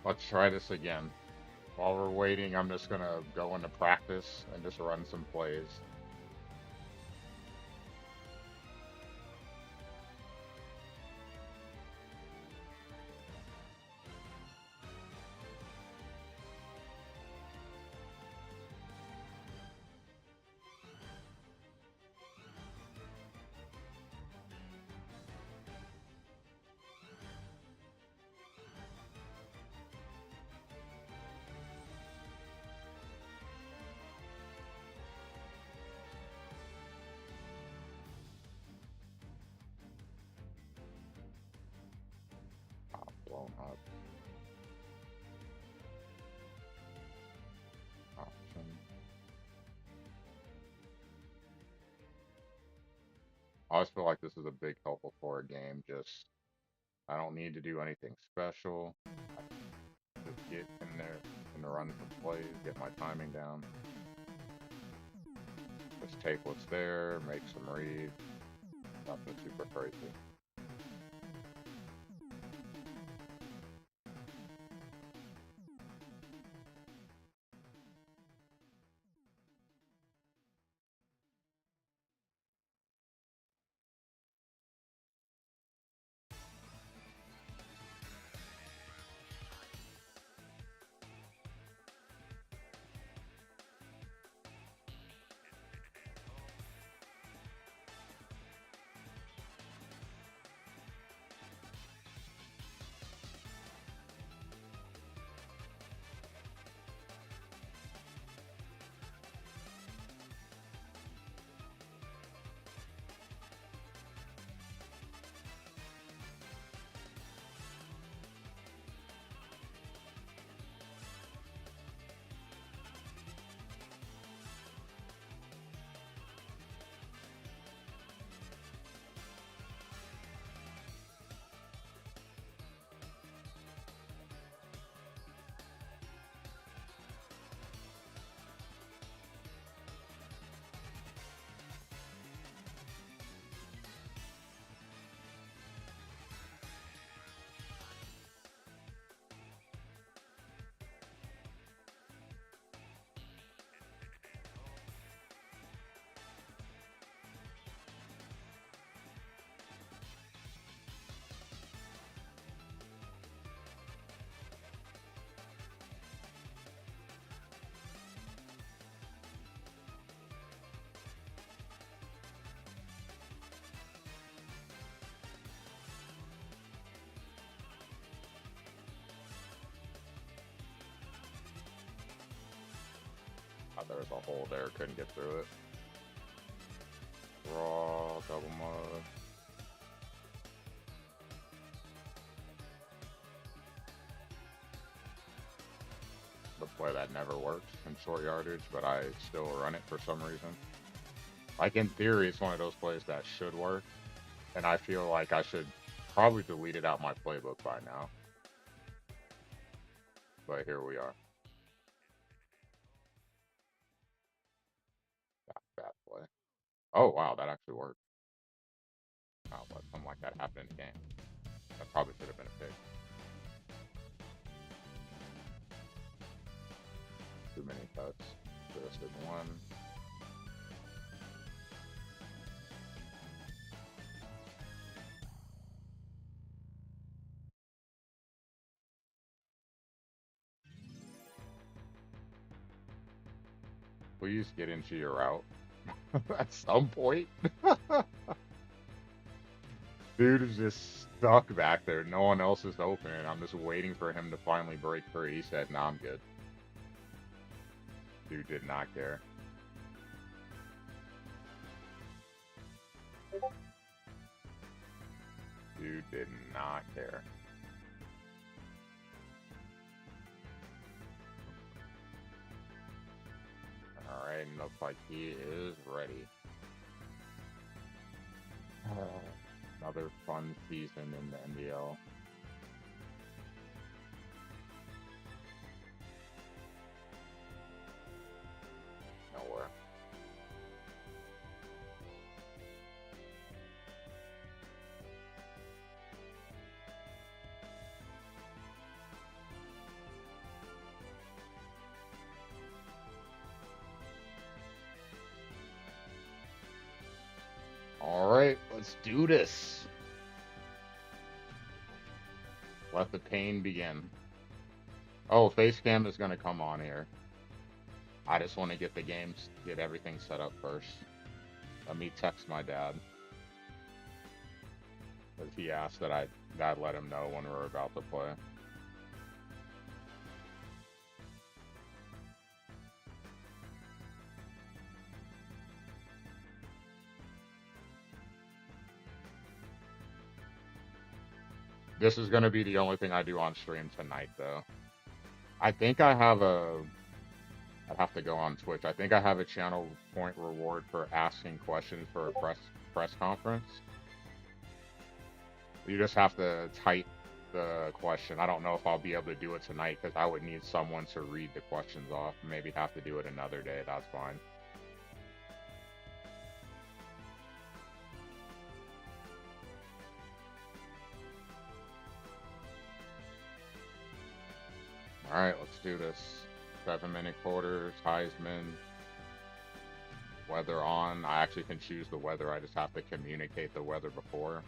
Let's try this again. While we're waiting, I'm just gonna go into practice and just run some plays. Blown up. Option. I always feel like this is a big helpful for a game. Just I don't need to do anything special. Just get in there and run some plays, get my timing down. Just take what's there, make some reads. Nothing super crazy. There was a hole there, couldn't get through it. Raw, double mud. The play that never works in short yardage, but I still run it for some reason. Like in theory, it's one of those plays that should work, and I feel like I should probably delete it out my playbook by now. But here we are. Bad play. Oh wow, that actually worked. I'll let something like that happen in the game. That probably should have been a pick. Too many cuts. Just in one. Please get into your route at some point. Dude is just stuck back there. No one else is open. I'm just waiting for him to finally break free. He said, "Nah, I'm good." Dude did not care. Dude did not care. Alright, looks like he is ready. Another fun season in the NDL. Nowhere. do this. Let the pain begin. Oh, face cam is gonna come on here. I just want to get the games, get everything set up first. Let me text my dad. Because he asked that I'd let him know when we're about to play. This is going to be the only thing I do on stream tonight, though. I think I have I'd have to go on Twitch. I think I have a channel point reward for asking questions for a press conference. You just have to type the question. I don't know if I'll be able to do it tonight because I would need someone to read the questions off. Maybe have to do it another day. That's fine. All right, let's do this. 7-minute quarters, Heisman, weather on. I actually can choose the weather. I just have to communicate the weather before.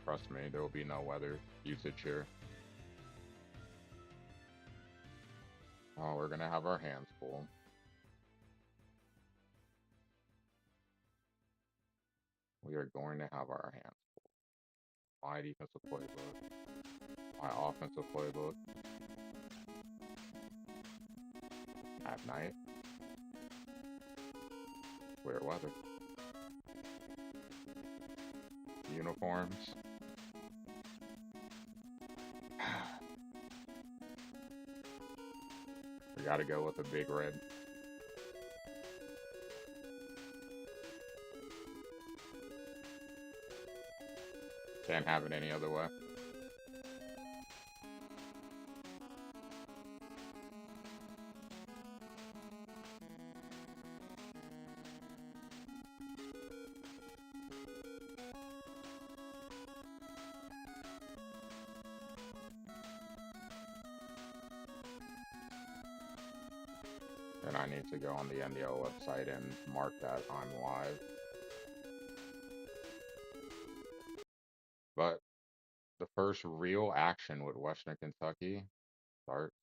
Trust me, there will be no weather usage here. Oh, we're going to have our hands full. We are going to have our hands full. My defensive playbook. My offensive playbook. At night. Clear weather. Uniforms. We gotta go with the big red. Can't have it any other way. Then I need to go on the NDL website and mark that I'm live. But the first real action with Western Kentucky starts.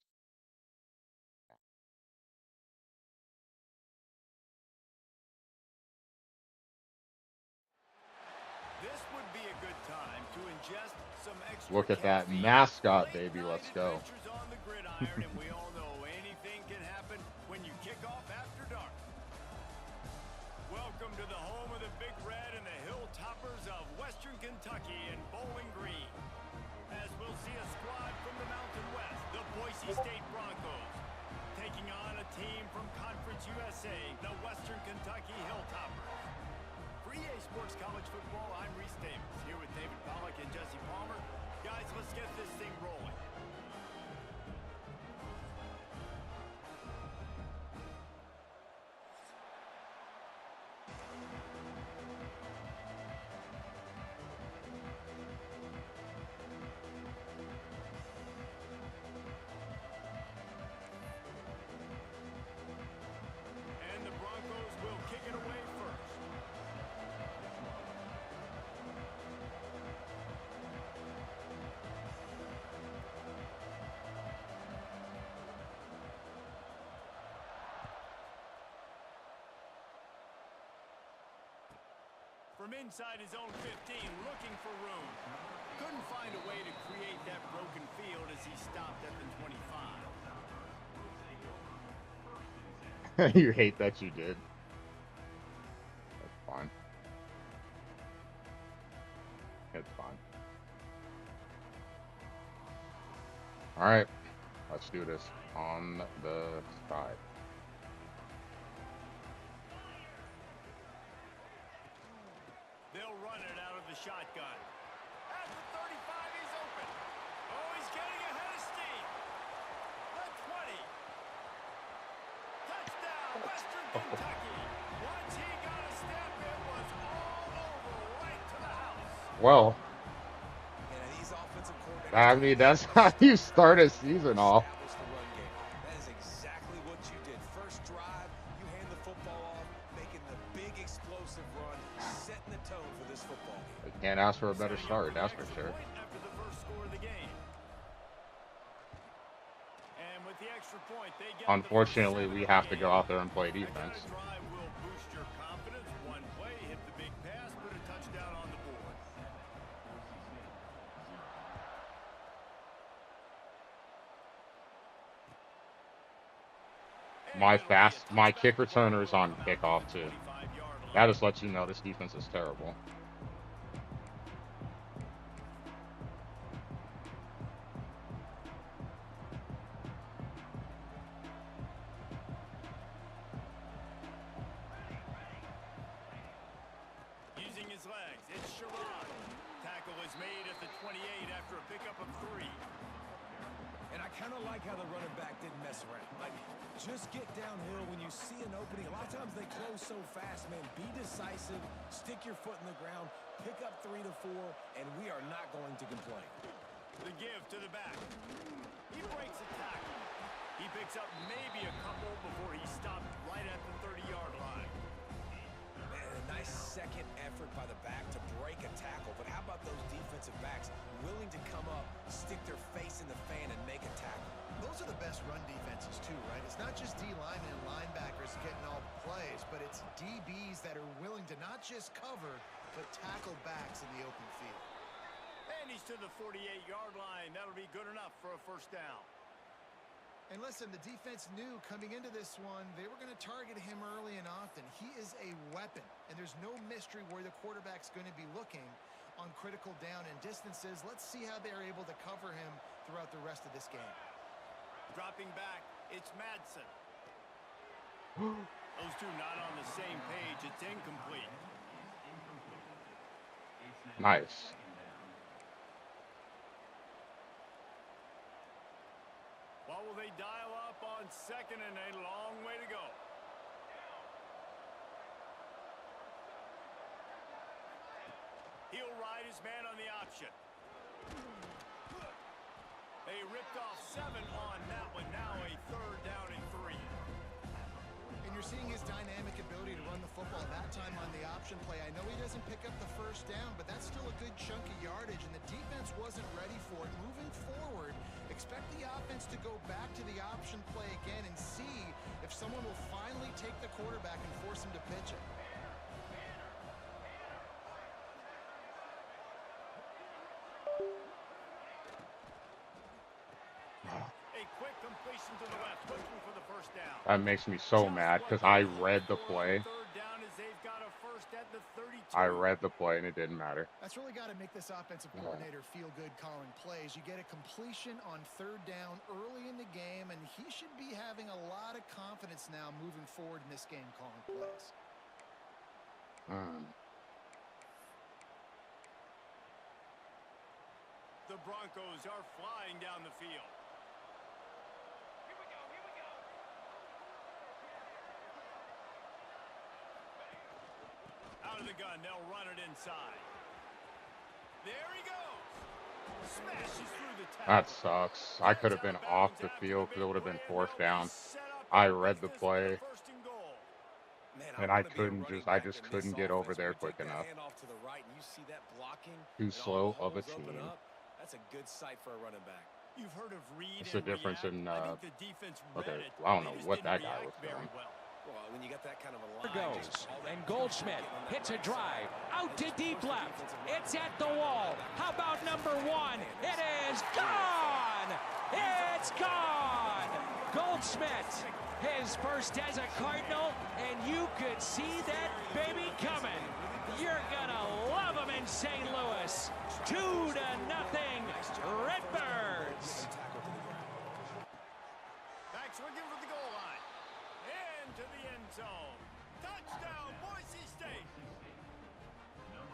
This would be a good time to ingest some extra Look at that caffeine. mascot, baby. Let's go. On the gridiron, and we all know anything can happen when you kick off after dark. Welcome to the home of the Big Red and the Hilltoppers of Western Kentucky and Bowling Green. As we'll see a squad from the Mountain West, the Boise State Broncos, taking on a team from Conference USA, the Western Kentucky Hilltoppers. For EA Sports College Football, I'm Reese Davis, here with David Pollack and Jesse Palmer. Guys, let's get this thing rolling. And the Broncos will kick it away first. From inside his own 15, looking for room. Couldn't find a way to create that broken field as he stopped at the 25. You hate that you did. That's fine. It's fine. All right, let's do this on the side. They'll run it out of the shotgun. At the 35, he's open. Oh, he's getting ahead of steam. The 20. Touchdown, Western Kentucky. Once he got a step, it was all over right to the house. Well, I mean, that's how you start a season off. That is exactly what you did. First drive, you hand the football off, making the big explosive run, setting the tone for this football game. Can't ask for a better Setting up start, for the that's for extra sure. point after the first score of the game. And with the extra point, they get the first Unfortunately, 7 we of the have to go game. out there and play That kind of defense. drive will boost your confidence. One play, hit the big pass, put a touchdown on the board. And it'll be a My touchback. kick Play returner is will on come out to kickoff the too. 25-yard That line. just lets you know this defense is terrible. Using his legs, it's Sherrod. Tackle is made at the 28 after a pickup of 3. And I kind of like how the running back didn't mess around. Like, just get downhill when you see an opening. A lot of times they close so fast, man. Be decisive, stick your foot in the ground, pick up 3 to 4, and we are not going to complain. The give to the back. He breaks a tackle. He picks up maybe a couple before he stopped right at the 30-yard line. Man, a nice second effort by the back to break a tackle. But how about those defensive backs willing to come up, stick their face in the fan, and make a tackle? Those are the best run defenses too, right? It's not just D linemen and linebackers getting all the plays, but it's DBs that are willing to not just cover, but tackle backs in the open field. And he's to the 48-yard line. That'll be good enough for a first down. And listen, the defense knew coming into this one, they were going to target him early and often. He is a weapon, and there's no mystery where the quarterback's going to be looking on critical down and distances. Let's see how they're able to cover him throughout the rest of this game. Dropping back, it's Madsen. Those two not on the same page. It's incomplete. Nice. What will they dial up on second and a long way to go? He'll ride his man on the option. They ripped off 7 on that one. Now a third down and 3. And you're seeing his dynamic ability to run the football that time on the option play. I know he doesn't pick up the first down, but that's still a good chunk of yardage, and the defense wasn't ready for it. Moving forward, expect the offense to go back to the option play again and see if someone will finally take the quarterback and force him to pitch it. A quick completion to the left, looking for the first down. That makes me so mad because I read the play. Third down as they've got a first at the 32. I read the play and it didn't matter. That's really got to make this offensive coordinator feel good calling plays. You get a completion on third down early in the game, and he should be having a lot of confidence now moving forward in this game calling plays. The Broncos are flying down the field. Out of the gun, they'll run it inside. There he goes. Smashes through the tackle. That sucks. I could have been off the field because it would have been fourth down. I read the play, and I just couldn't get over there quick enough. Too slow of a team. That's a good sight for a running back. You've heard of read What's and the difference react. in, I think the defense read okay, it. I don't They know just what didn't that guy react was very doing. well. Well, when you got that kind of a line, Goes, and Goldschmidt hits a drive out to deep left. It's at the wall. How about number 1? It is gone. It's gone. Goldschmidt, his first as a Cardinal, and you could see that baby coming. You're gonna love him in St. Louis. 2-0, Redbirds. Back swinging for the goal line. Into the end zone. Touchdown, Boise State.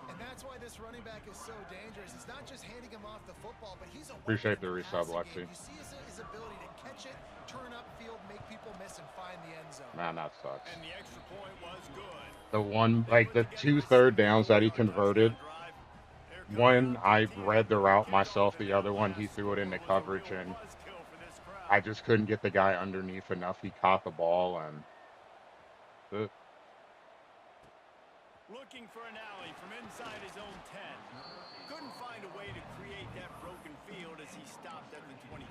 And that's why this running back is so dangerous. It's not just handing him off the football, but he's a Appreciate the weapon in resub, passing game. Lexi. You see his ability to catch it, turn upfield, make people miss, and find the end zone. Man, that sucks. And the extra point was good. The one, like the 2 third downs that he converted, one I read the route myself, the other one he threw it into coverage, and I just couldn't get the guy underneath enough. He caught the ball, and Looking for an alley from inside his own 10. couldn't find a way to create that broken field as he stopped at the 25.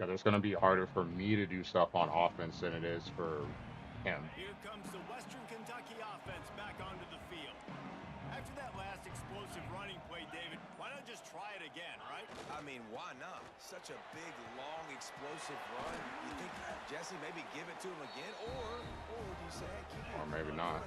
Yeah, it's going to be harder for me to do stuff on offense than it is for him. Here comes the Western Kentucky offense back onto the field. After that last explosive running play, David, why not just try it again, right? I mean, why not? Such a big, long, explosive run. You think, Jesse, maybe give it to him again? Or would you say, hey, keep it? Or maybe not.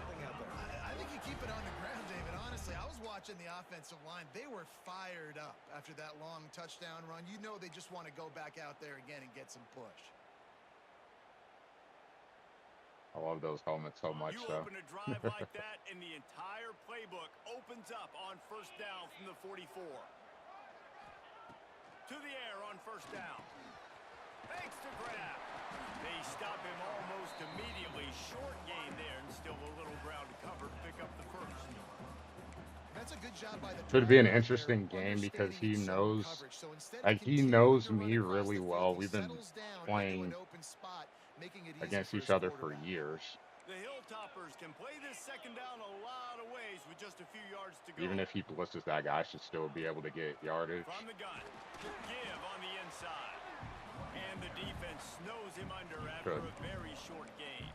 I think you keep it on the ground, David. Honestly, I was watching the offensive line. They were fired up after that long touchdown run. You know they just want to go back out there again and get some push. I love those helmets so much, You though. open a drive like that, and the entire playbook opens up on first down from the 44. To the air on first down. Thanks to grab. They stop him almost immediately. Short gain there, and still a little ground to cover to pick up the first. That's a good job by the Should be an driver right interesting there, game because understanding he its zone knows, coverage. So instead of like, he continuing knows to run me across really the field, well. he We've been settles down into playing an open spot, making it easy against for each his other for quarterback. years. The Hilltoppers can play this second down a lot of ways with just a few yards to go. Even if he blitzes that guy, should still be able to get yardage. From the gun, give on the inside. And the defense snows him under after a very short gain.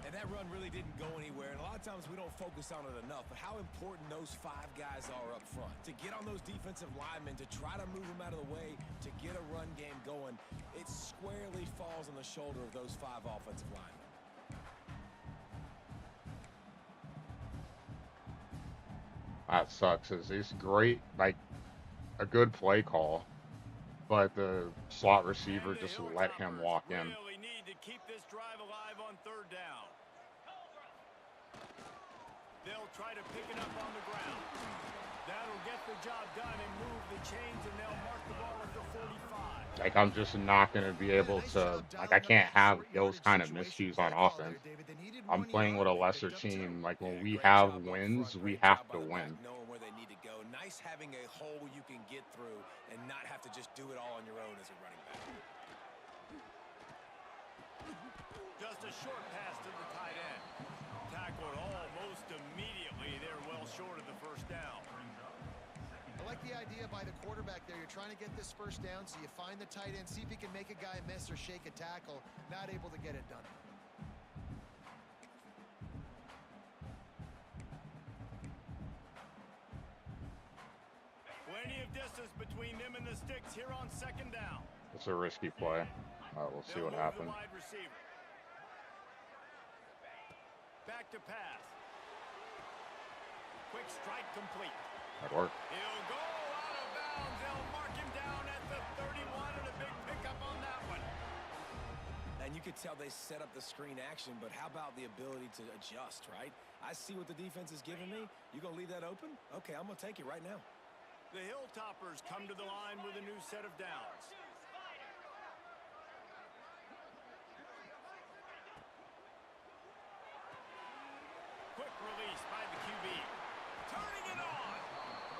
And that run really didn't go anywhere. And a lot of times we don't focus on it enough. But how important those 5 guys are up front. To get on those defensive linemen, to try to move them out of the way, to get a run game going, it squarely falls on the shoulder of those 5 offensive linemen. That sucks. It's great, like, a good play call, but the slot receiver just let him walk in. Really need to keep this drive alive on third down. They'll try to pick it up on the ground. That'll get the job done and move the chains, and they'll mark the ball at the 45. Like, I'm just not going to be able to, like, I can't have those kind of miscues on offense. I'm playing with a lesser team. Like, when we have wins, we have to win. Knowing where they need to go. Nice having a hole you can get through and not have to just do it all on your own as a running back. Just a short pass to the tight end. Tackled almost immediately. They're well short of the first down. I like the idea by the quarterback there. You're trying to get this first down, so you find the tight end, see if he can make a guy miss or shake a tackle. Not able to get it done. Plenty of distance between them and the sticks here on second down. It's a risky play. We'll see what happens. Wide receiver. Back to pass. Quick strike complete. That worked. He'll go out of bounds. They'll mark him down at the 31 and a big pickup on that one. And you could tell they set up the screen action, but how about the ability to adjust, right? I see what the defense is giving me. You gonna leave that open? Okay, I'm gonna take it right now. The Hilltoppers come to the line with a new set of downs. Quick release by the QB. Turning it on.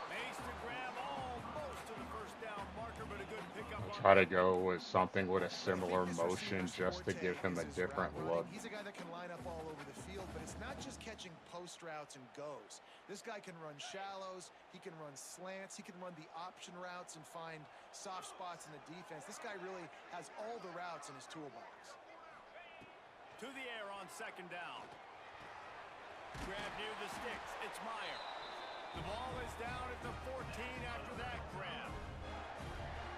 Makes the grab almost to the first down marker, but a good pickup. I'll try to go with something with a similar motion just to give him a different look. He's a guy that can line up all over the field, but it's not just catching post routes and goes. This guy can run shallows, he can run slants, he can run the option routes and find soft spots in the defense. This guy really has all the routes in his toolbox. To the air on second down. Grab near the sticks. It's Meyer. The ball is down at the 14 after that grab.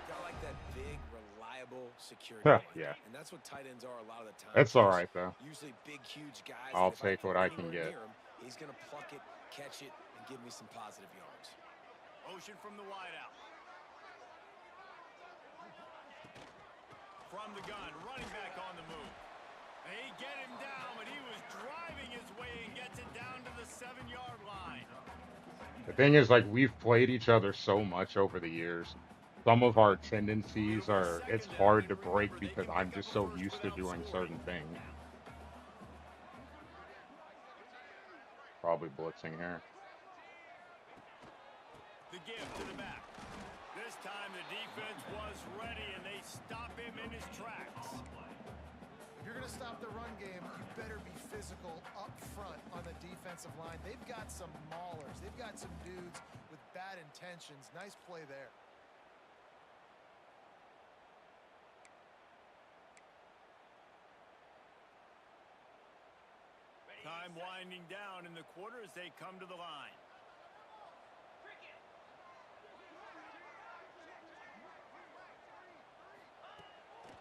Got like that big, reliable security. Yeah. And that's what tight ends are a lot of the time. It's all right, though. Usually big, huge guys. I'll take what I can get. He's going to pluck it, catch it, and give me some positive yards. Motion from the wideout. From the gun, running back on the move. They get him down, but he was driving his way and gets it down to the 7-yard line. The thing is, like, we've played each other so much over the years. Some of our tendencies are, it's hard to break because I'm just so used to doing certain things. Probably blitzing here. The give to the back. This time the defense was ready, and they stop him in his tracks. If you're going to stop the run game, you better be physical up front on the defensive line. They've got some maulers. They've got some dudes with bad intentions. Nice play there. Time winding down in the quarter as they come to the line.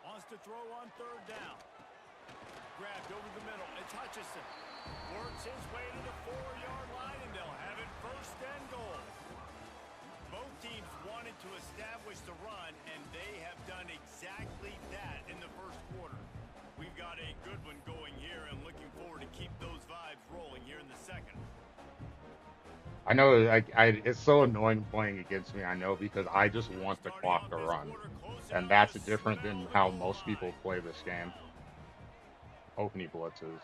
Wants to throw on third down. Grabbed over the middle, and Hutchinson works his way to the 4-yard line, and they'll have it first and goal. Both teams wanted to establish the run, and they have done exactly that in the first quarter. We've got a good one going here, and looking forward to keep those vibes rolling here in the second. I know it's so annoying playing against me, I know, because I just want the clock to run. And that's different than how most people play this game. Hoping he blitzes.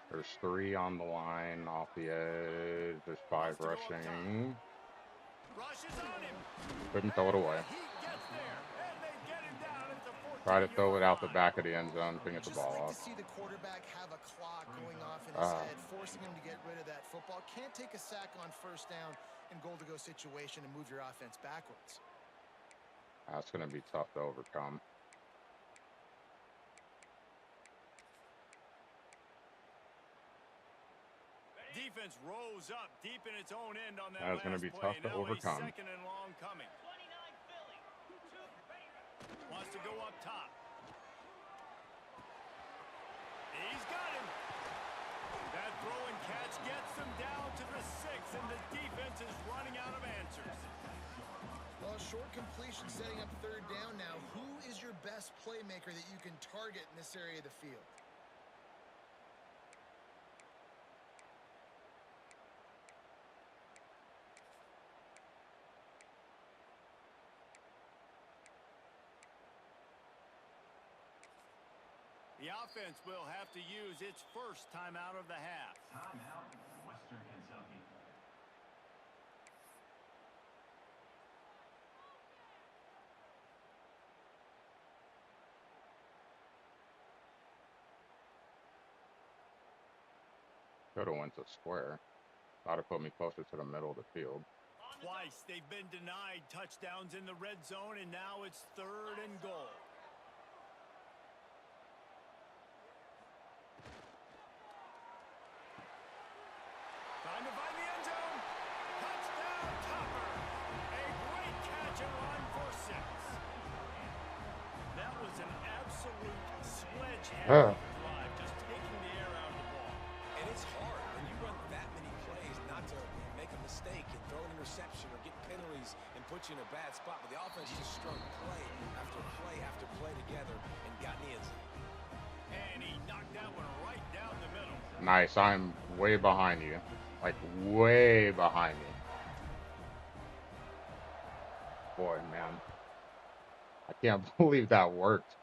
There's 3 on the line, off the edge. There's 5 rushing. Couldn't throw it away. Try to throw it out the back of the end zone to get the ball off. To see the quarterback have a clock going off in his head, forcing him to get rid of that football. Can't take a sack on first down in goal-to-go situation and move your offense backwards. That's going to be tough to overcome. Defense rose up deep in its own end on that. That's going to be tough to overcome. Second and long coming. Wants to go up top. He's got him. That throw and catch gets them down to the 6, and the defense is running out of answers. Well, short completion setting up third down now. Who is your best playmaker that you can target in this area of the field? The offense will have to use its first timeout of the half. Timeout, Western Kentucky. Could have went to square. Thought it put me closer to the middle of the field. Twice they've been denied touchdowns in the red zone, and now it's 3rd and goal. Time to find the end zone. Touchdown, Topper. A great catch and run for 6. That was an absolute sledgehammer drive, just taking the air out of the ball. And it's hard when you run that many plays not to make a mistake and throw an interception or get penalties and put you in a bad spot. But the offense just strung play after play after play together and got in the end zone. And he knocked that one right down the middle. Nice. I'm way behind you. Like, way behind me. Boy, man. I can't believe that worked.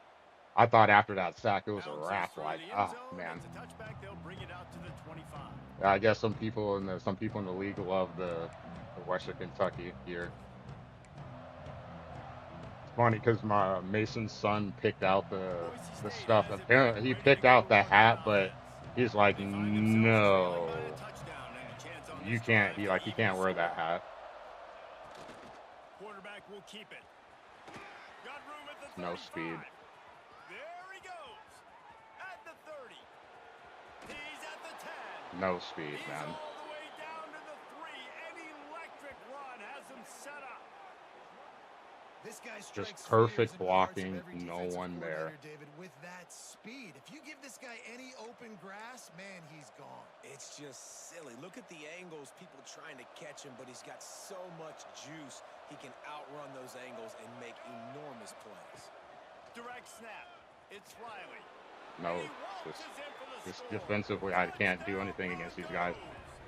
I thought after that sack it was a wrap. Like, oh, man. Yeah, I guess some people in the league love the Western Kentucky here. It's funny because my Mason's son picked out the stuff. Apparently, he picked out the hat, but he's like, no. You can't. He can't wear that hat. Quarterback will keep it. Got room at the 35. No speed. There he goes. At the 30. He's at the 10. No speed, He's man. all the way down to the 3. An electric run has him set up. This guy Just perfect blocking, no one there. David, with that speed, if you give this guy any open grass, man, he's gone. It's just silly. Look at the angles, people trying to catch him, but he's got so much juice. He can outrun those angles and make enormous plays. Direct snap. It's Riley. No, just defensively, I can't do anything against these guys.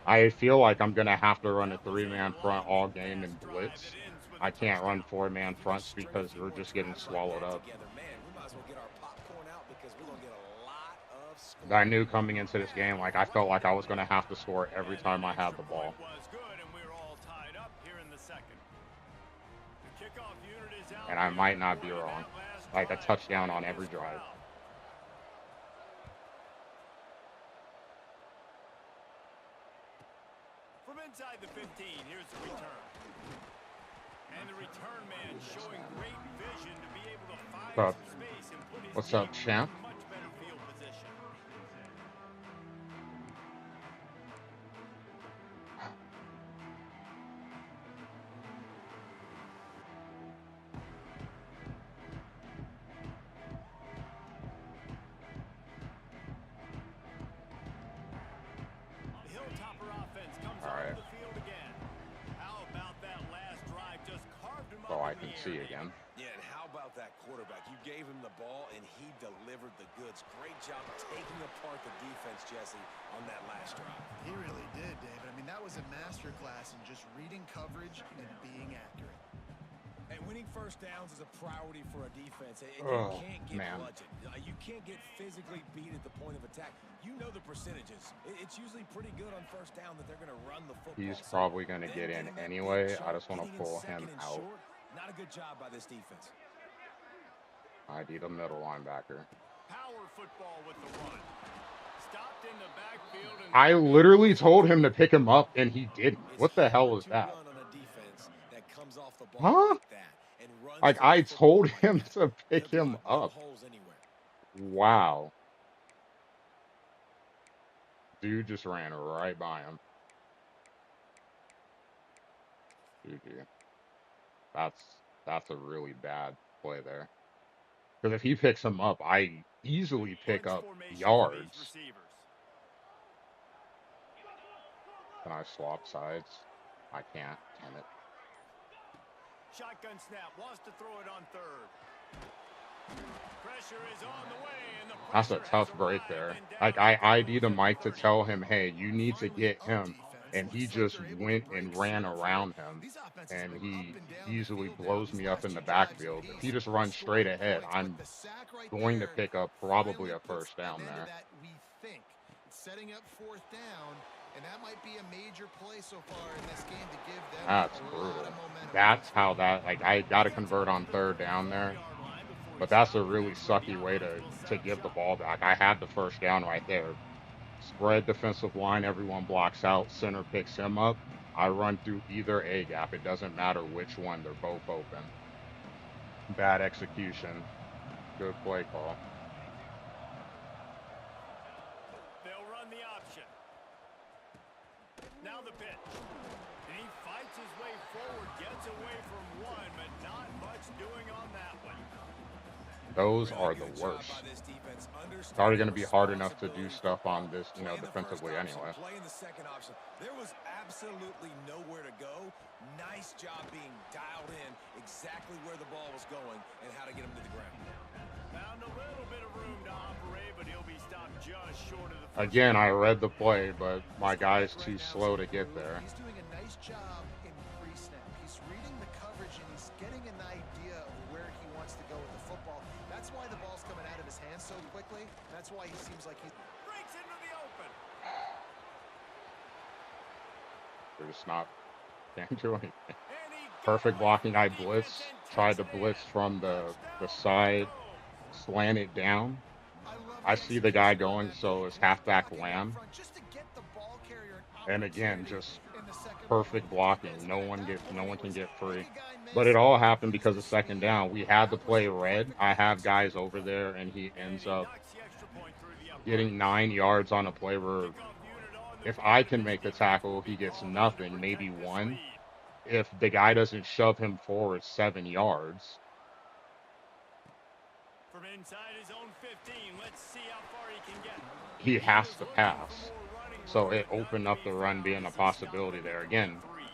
I feel like I'm gonna have to run a 3-man front all game and blitz. I can't run 4-man fronts because we're just getting swallowed up. I knew coming into this game, like I felt like I was gonna have to score every time I had the ball. And I might not be wrong. Like a touchdown on every drive. inside the 15. Here's the return. And the return man showing great vision to be able to find What's up? some space and put his What's team up, champ? in much better field position. The Hilltopper offense comes All onto right. the field again. How about that last drive? Just carved him So up I in can the air, see David. again. Yeah, and how about that quarterback? You gave him the ball, and he delivered the goods. Great job taking apart the defense, Jesse, on that last drive. He really did, David. I mean, that was a masterclass in just reading coverage and being accurate. And winning first downs is a priority for a defense, and Oh, you can't get man. bludgeoned. You can't get physically beat at the point of attack. You know the percentages. It's usually pretty good on first down that they're going to run the football. He's So probably going to them get in getting that big anyway. I chunk, just want to getting in pull second him and out. short, not a good job by this defense. I need a middle linebacker. Power football with the run. Stopped in the backfield and I literally told him to pick him up, and he didn't. It's What the hell hard was to that? run on a defense that comes off the ball Huh? like that and runs Like, to the I football told like him that. to pick They'll him block no up. holes anywhere. Wow. Dude just ran right by him. GG. That's a really bad play there. Because if he picks him up, I easily pick bunch up formation for these yards. receivers. Can I swap sides? I can't. Damn it. Shotgun snap, wants to throw it on third. Pressure is on the way, and the That's a pressure tough has break arrived, there. and down Like, he I goes need a at the mic to 30. tell him, hey, you need to Finally, get a him. defense And he looks like just they're able to went break and ran serve, around right? him. These offenses And went he up and down the easily field now blows these me up last in the two drives backfield. If apiece, he just runs straight scoring ahead, points, I'm but the sack right going to there pick up probably finally a puts first an down end to there. that, we think. Setting up fourth down, and that might be a major play so far in this game to give them That's a lot brutal. of momentum. That's how that, like, I got to convert on third down there. But that's a really sucky way to give the ball back. I had the first down right there. Spread defensive line, everyone blocks out, center picks him up. I run through either A gap. It doesn't matter which one, they're both open. Bad execution. Good play call. They'll run the option. Now the pitch. And he fights his way forward, gets away from one, but not much doing on that one. Those Really are the good job worst. by this defense. It's already going to Understanding be hard enough to do responsibility for stuff on football. this, you know, Playing the first defensively option, anyway. Playing the second option. There was absolutely nowhere to go. Nice job being dialed in exactly where the ball was going and how to get him to the ground. Found a little bit of room to operate, but he'll be stopped just short of the first Again, I down. read the play, but my This guy's quarterback too right now slow is to get improved. there. He's doing a nice job in pre-snap. He's reading the coverage and he's getting an idea of where he wants to go with the football. That's why the ball's coming out of his hands so quickly. That's why he seems like he's Breaks into the open. They're just not, can't do anything. And he got Perfect away blocking. from I the blitz, defense and tried takes to it blitz in. from the Touchdown, side, Broncos. slant it down. I love I the see the guy execution on going, that so play. it's Great halfback blocking up lamb. front just to get the ball carrier an And again, opportunity just in the second perfect level. The blocking. defense, No and at one that gets, no point, one it can was get make free. a guy But miss it all and happened use because the of second speed. down. We had the That was play red. I perfectly have guys executed over play. there, and he And ends he up knocks the extra point through the uprights. getting 9 yards on a play where Kickoff unit on the if field, I and can his make the defense will tackle, be he gets called on to nothing, maybe protect this one. lead. If the guy doesn't shove him forward 7 yards, From inside his own 15, let's see how far he can get. he He has was to looking for pass. more running So room, it but none opened to up be the run found being as a he stopped possibility at there. the Again, 23.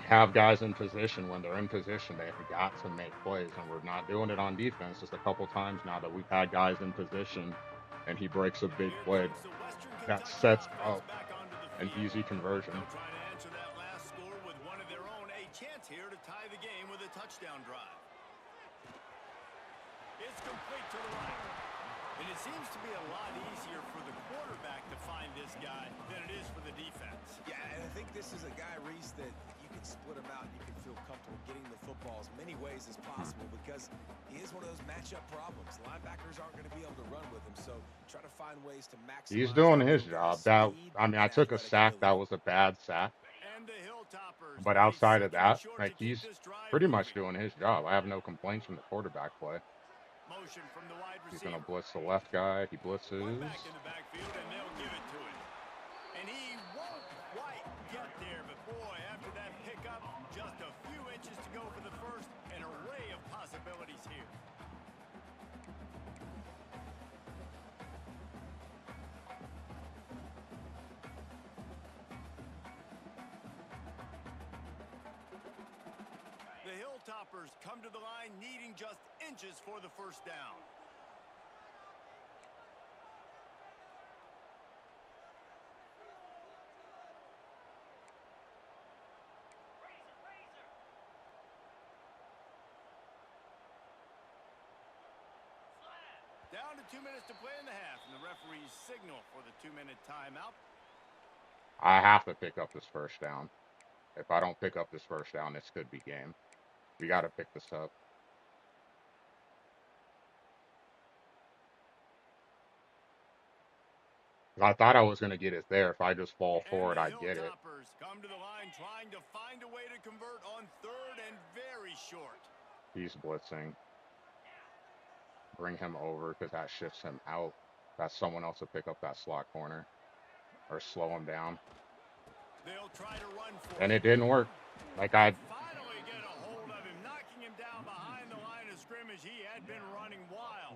have guys in position. When they're in position, they have got to make plays, and we're not doing it on defense. Just a couple times now that we've had guys in position, and he breaks a big Here play comes the Western that Kentucky sets offense up back onto the an field. easy conversion. They'll try to answer that last score with one of their own. A chance here to tie the game with a touchdown drive. It's complete to the right. And it seems to be a lot easier for the quarterback to find this guy than it is for the defense. Yeah, and I think this is a guy, Reese, that you can split him out and you can feel comfortable getting the football as many ways as possible because he is one of those matchup problems. Linebackers aren't going to be able to run with him, so try to find ways to He's maximize doing that his little bit of job. That speed I mean, I and took a athletic sack that ability. was a bad sack, And the Hilltoppers but with a outside of 2nd and that, short like to keep he's this drive pretty much moving. doing his job. I have no complaints from the quarterback play. Motion from the wide He's gonna receiver. blitz the left guy. He One blitzes. back in the backfield, and they'll give it to him. And he won't quite get there, but boy, after that pickup, just a few inches to go for the first. An array of possibilities here. The Hilltoppers come to the line needing just inches for the first down. Down to 2 minutes to play in the half, and the referees signal for the 2-minute timeout. I have to pick up this first down. If I don't pick up this first down, this could be game. We got to pick this up. I thought I was gonna get it there. If I just fall And forward, the I'd get it. Hilltoppers come to the line trying to find a way to convert on 3rd and very short. He's blitzing. Bring him over because that shifts him out. That's someone else to pick up that slot corner or slow him down. They'll try to run for And it. it didn't work. Like I Finally get a hold of him, knocking him down behind the line of scrimmage. He had been running wild.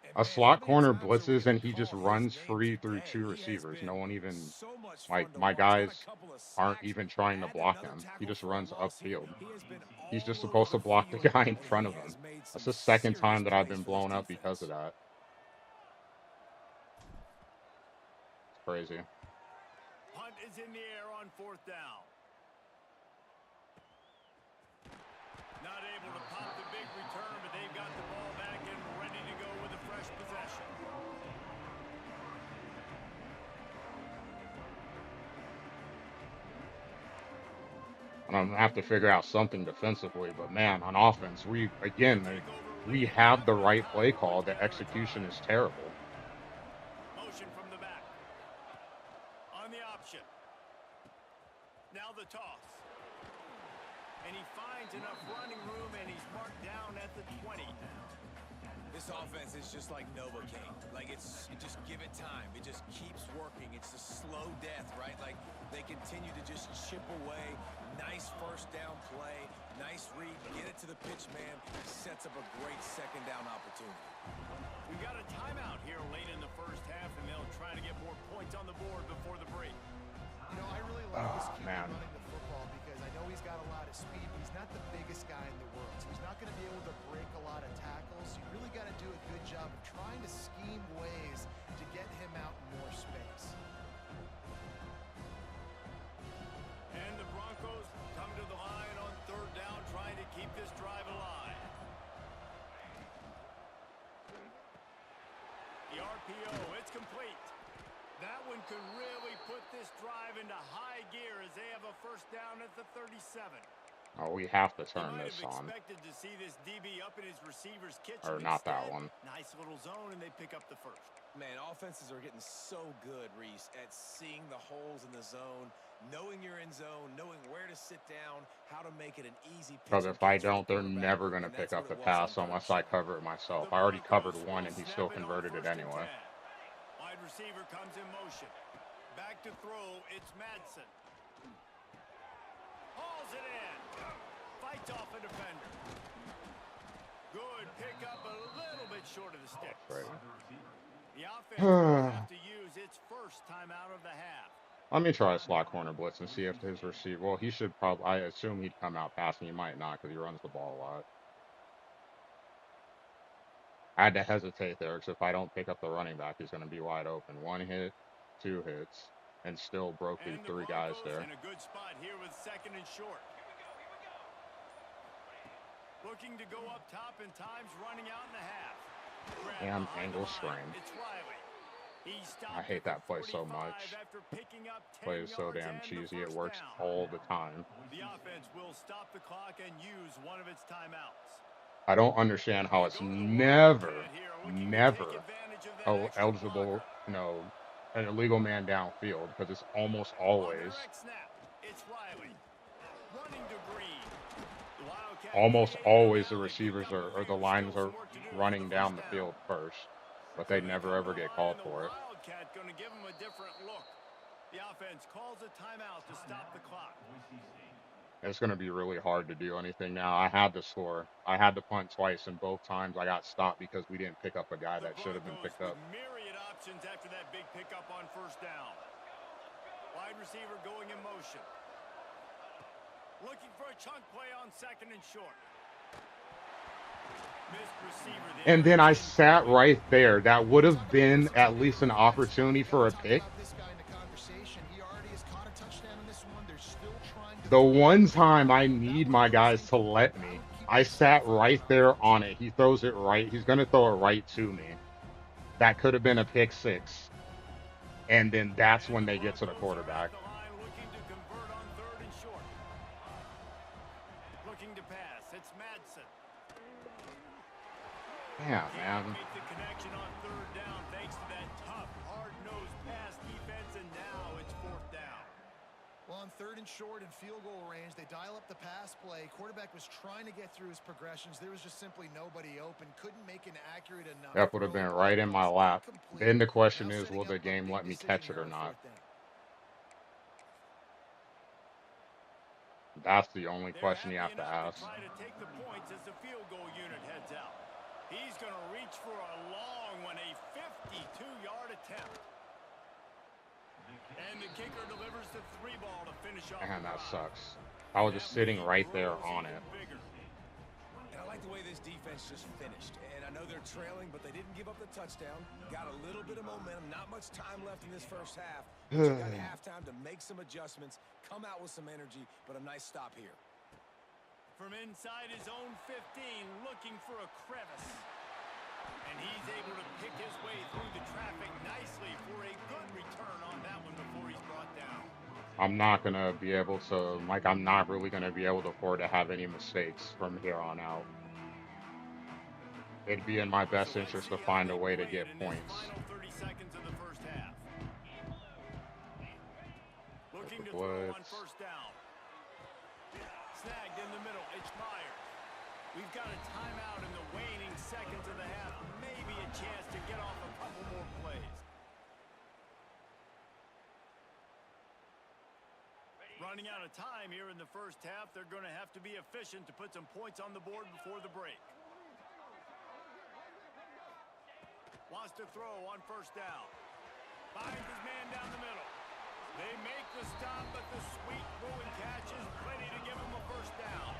And a man, slot how many corner times are we blitzes gonna and he just call his runs name free through today? 2 He has receivers. No been one even so much like fun to my watch. Got a guys couple of aren't sacks, even trying to had block another him. He tackle just for a runs loss here. upfield. He has been He's just all over supposed to the block the field, guy in and front he of him. has made some That's the second serious time that I've plays been for this blown up because defense. of that. It's crazy. Punt is in the air on 4th down. Not able to pop the big return, but they've got the ball back and ready to go with a fresh possession. And I'm gonna have to figure out something defensively. But man, on offense, we have the right play call. The execution is terrible. Motion from the back. On the option. Now the toss. And he finds enough running room, and he's marked down at the 20. This offense is just like Novocaine. Like you just give it time. It just keeps working. It's a slow death, right? Like they continue to just chip away. Nice first down play. Nice read. Get it to the pitch man. Sets up a great 2nd down opportunity. We've got a timeout here late in the first half, and they'll try to get more points on the board before the break. You know, I really like this kid man. running the football because I know he's got a lot of speed. But he's not the biggest guy in the world, so he's not going to be able to break a lot of tackles. You really got to do a good job of trying to scheme ways to get him out in more space. And the Broncos come to the line on 3rd down, trying to keep this drive alive. The RPO, it's complete. That one could really put this drive into high gear as they have a first down at the 37. Oh, we have to They turn might this have on. expected to see this DB up in his receiver's kitchen. Or not that Instead, one. Nice little zone, and they pick up the first. Man, offenses are getting so good, Reese, at seeing the holes in the zone, knowing you're in zone, knowing where to sit down, how to make it an easy pitch. Because if I don't, they're never going to pick up the pass unless I cover it myself. I already covered one, and he still converted it anyway. Wide receiver comes in motion. Back to throw, it's Madsen. Hauls it in. Fights off a defender. Good pickup, a little bit short of the stick. Right. The offense will have to use its first timeout of the half. Let me try a slot corner blitz and see if his receiver. Well, he should probably. I assume he'd come out passing. He might not because he runs the ball a lot. I had to hesitate there because if I don't pick up the running back, he's going to be wide open. 1 hit, 2 hits, and still broke through And the 3 guys Broncos there. in a good spot here with 2nd and short. Looking to go up top, and time's running out in the half. Grab And behind angle the line. screen. It's Riley. He I stopped hate at the that play so 45 much. after picking up 10 Play is so yards damn and the cheesy. It first works down. all the time. The offense will stop the clock and use one of its timeouts. I don't understand how They it's go to the never, Wildcat here, looking to take never advantage of that extra eligible, blocker. an illegal man downfield, because it's almost On the always, direct snap, it's Riley. Running to Green. The Wildcat almost creating a always the battle to keep receivers up with or the There's lines still are some work to do for running the down first the down. field first, but So they they never come to ever the get line, called and the for it. Wildcat going to give them a different look. The offense calls a timeout to stop the clock. It's going to be really hard to do anything now. I had to score. I had to punt twice, and both times I got stopped because we didn't pick up a guy The that should have been Broncos picked with up. myriad options after that big pickup on first down. Wide receiver going in motion. Looking for a chunk play on second and short. Missed receiver there. And then I It's sat incomplete. right there. That would Talk have about been at versatility least on an defense. opportunity You got for to a talk pick. about this guy in the conversation. He already has caught a touchdown in this one. They're still trying to The throw one the time ball. I That need one my was guys to incomplete. let I me, would keep I the sat safety right out there there. on it. He throws it right. He's going to throw it right to me. That could have been a pick six. And then that's And when the they get to the Broncos are at quarterback. the line looking to convert on third and short. Looking to pass. It's Madsen. Yeah, Can't man. make the connection on third down thanks to that tough, hard-nosed pass defense, and now it's fourth down. Well, on third and short and field goal range, they dial up the pass play. Quarterback was trying to get through his progressions. There was just simply nobody open. Couldn't make an accurate enough That would have throw. been Ball right in my goes lap. incomplete. Then the question Now is, will setting the up a game big let me decision catch it here or on not? fourth down. That's the only They're question you happy have to enough to ask. try to take the points as the field goal unit heads out. He's going to reach for a long one, a 52-yard attempt. And the kicker delivers the 3 ball to finish off Man, the that drive. sucks. I was That just way sitting he right there grows on even it. bigger. And I like the way this defense just finished. And I know they're trailing, but they didn't give up the touchdown. Got a little bit of momentum. Not much time left in this first half. But you got halftime to make some adjustments, come out with some energy, but a nice stop here. From inside his own 15, looking for a crevice. And he's able to pick his way through the traffic nicely for a good return on that one before he's brought down. I'm not going to be able to, like, I'm not really going to be able to afford to have any mistakes from here on out. It'd be in my So best let's interest to see how find a they way to played get in this points. final 30 seconds of the first half. Looking to throw on Blitz. first down. Snagged in the middle. It's Myers. We've got a timeout in the waning seconds of the half. Maybe a chance to get off a couple more plays. Running out of time here in the first half. They're going to have to be efficient to put some points on the board before the break. Wants to throw on first down. Finds his man down the middle. They make the stop, but the sweet throwing catch is plenty to give him a first down.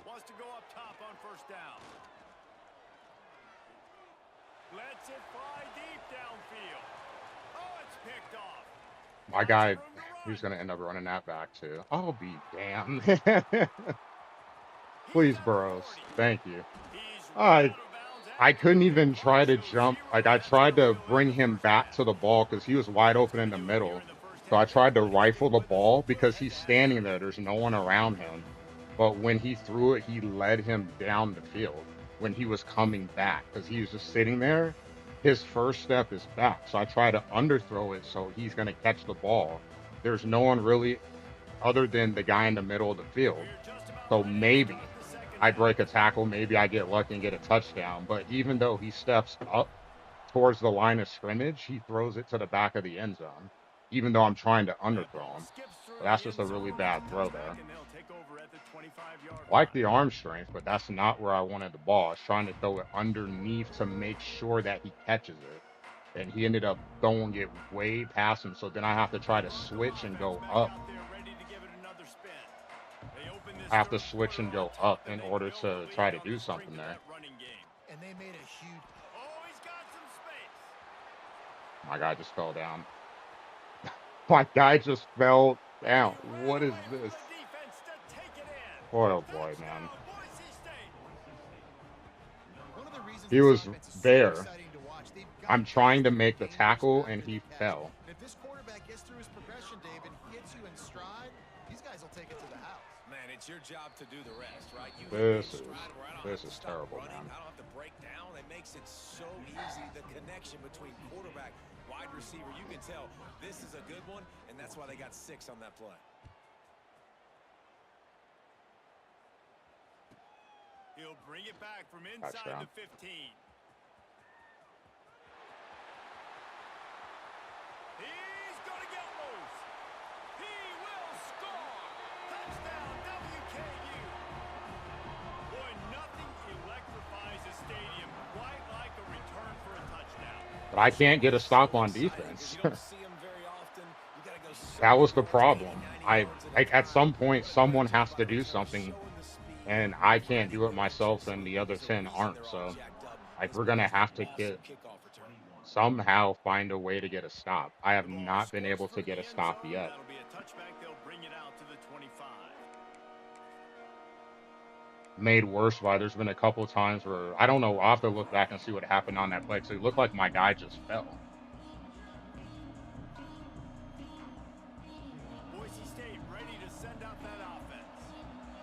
Wants to go up top on first down. Lets it fly deep downfield. Oh, it's picked off. My Lots of guy, room to he's run. going to end up running that back too. I'll be damned. He's Please, at the Burrows. 40. Thank you. He's run I out of bounds I after the couldn't pick. even try to So jump. 0 Like, I after the tried to wheel in bring the him first back half. to the ball because he was wide What's open he in the doing here middle. in the first So I half? tried to Everybody rifle stick the with us. ball We'll because head he's to standing halftime. there. There's no one around him. But when he threw it, he led him down the field when he was coming back because he was just sitting there. His first step is back. So I try to underthrow it so he's going to catch the ball. There's no one really other than the guy in the middle of the field. We're just about So ready to start maybe the second I half. break a tackle. Maybe I get lucky and get a touchdown. But even though he steps up towards the line of scrimmage, he throws it to the back of the end zone, even though I'm trying to That ball underthrow him. skips through So that's the just end a really zone. It's bad a throw touchback, there. and they'll take over at the 25-yard I like line. the arm strength, but that's not where I wanted the ball. I was trying to throw it underneath to make sure that he catches it. And he ended up throwing it way past him. So then I have to try The to Bronco switch and offense go back up. out there ready to give it another spin. They open this I have to third switch quarter and on go up top, and in they order build the to try lead to on do the strength something of there. that running game. And they made a huge... Oh, he's got some space. My guy just fell down. My guy just fell down. He ran What is away from this? the defense to take it in. Oh boy, man. Touchdown, Boise State. One of the reasons He this was offense is so there. exciting to watch I'm trying to make the tackle, and he fell. If this quarterback gets through his progression, Dave, and hits you in stride, these guys will take it to the house. Man, it's your job to do the rest, right? You hit me in This stride is where I don't have this to is stop terrible, running. man. I don't have to break down. It makes it so easy. The connection between quarterback, wide receiver, you can tell this is a good one, and that's why they got 6 on that play. He'll bring it back from inside Touchdown. the 15. He's going to get loose. He will score. Touchdown, WKU. Boy, nothing electrifies a stadium quite like a return for a touchdown. But I can't get a stop on defense. That was the problem. Like at some point, someone has to do something, and I can't do it myself, and the other 10 aren't. So, like, we're gonna have to somehow find a way to get a stop. I have not been able to get a stop yet. That'll be a touchback. They'll bring it out to the 25. Made worse by there's been a couple of times where I don't know. I'll have to look back and see what happened on that play. Because it looked like my guy just fell. Boise State ready to send out that offense.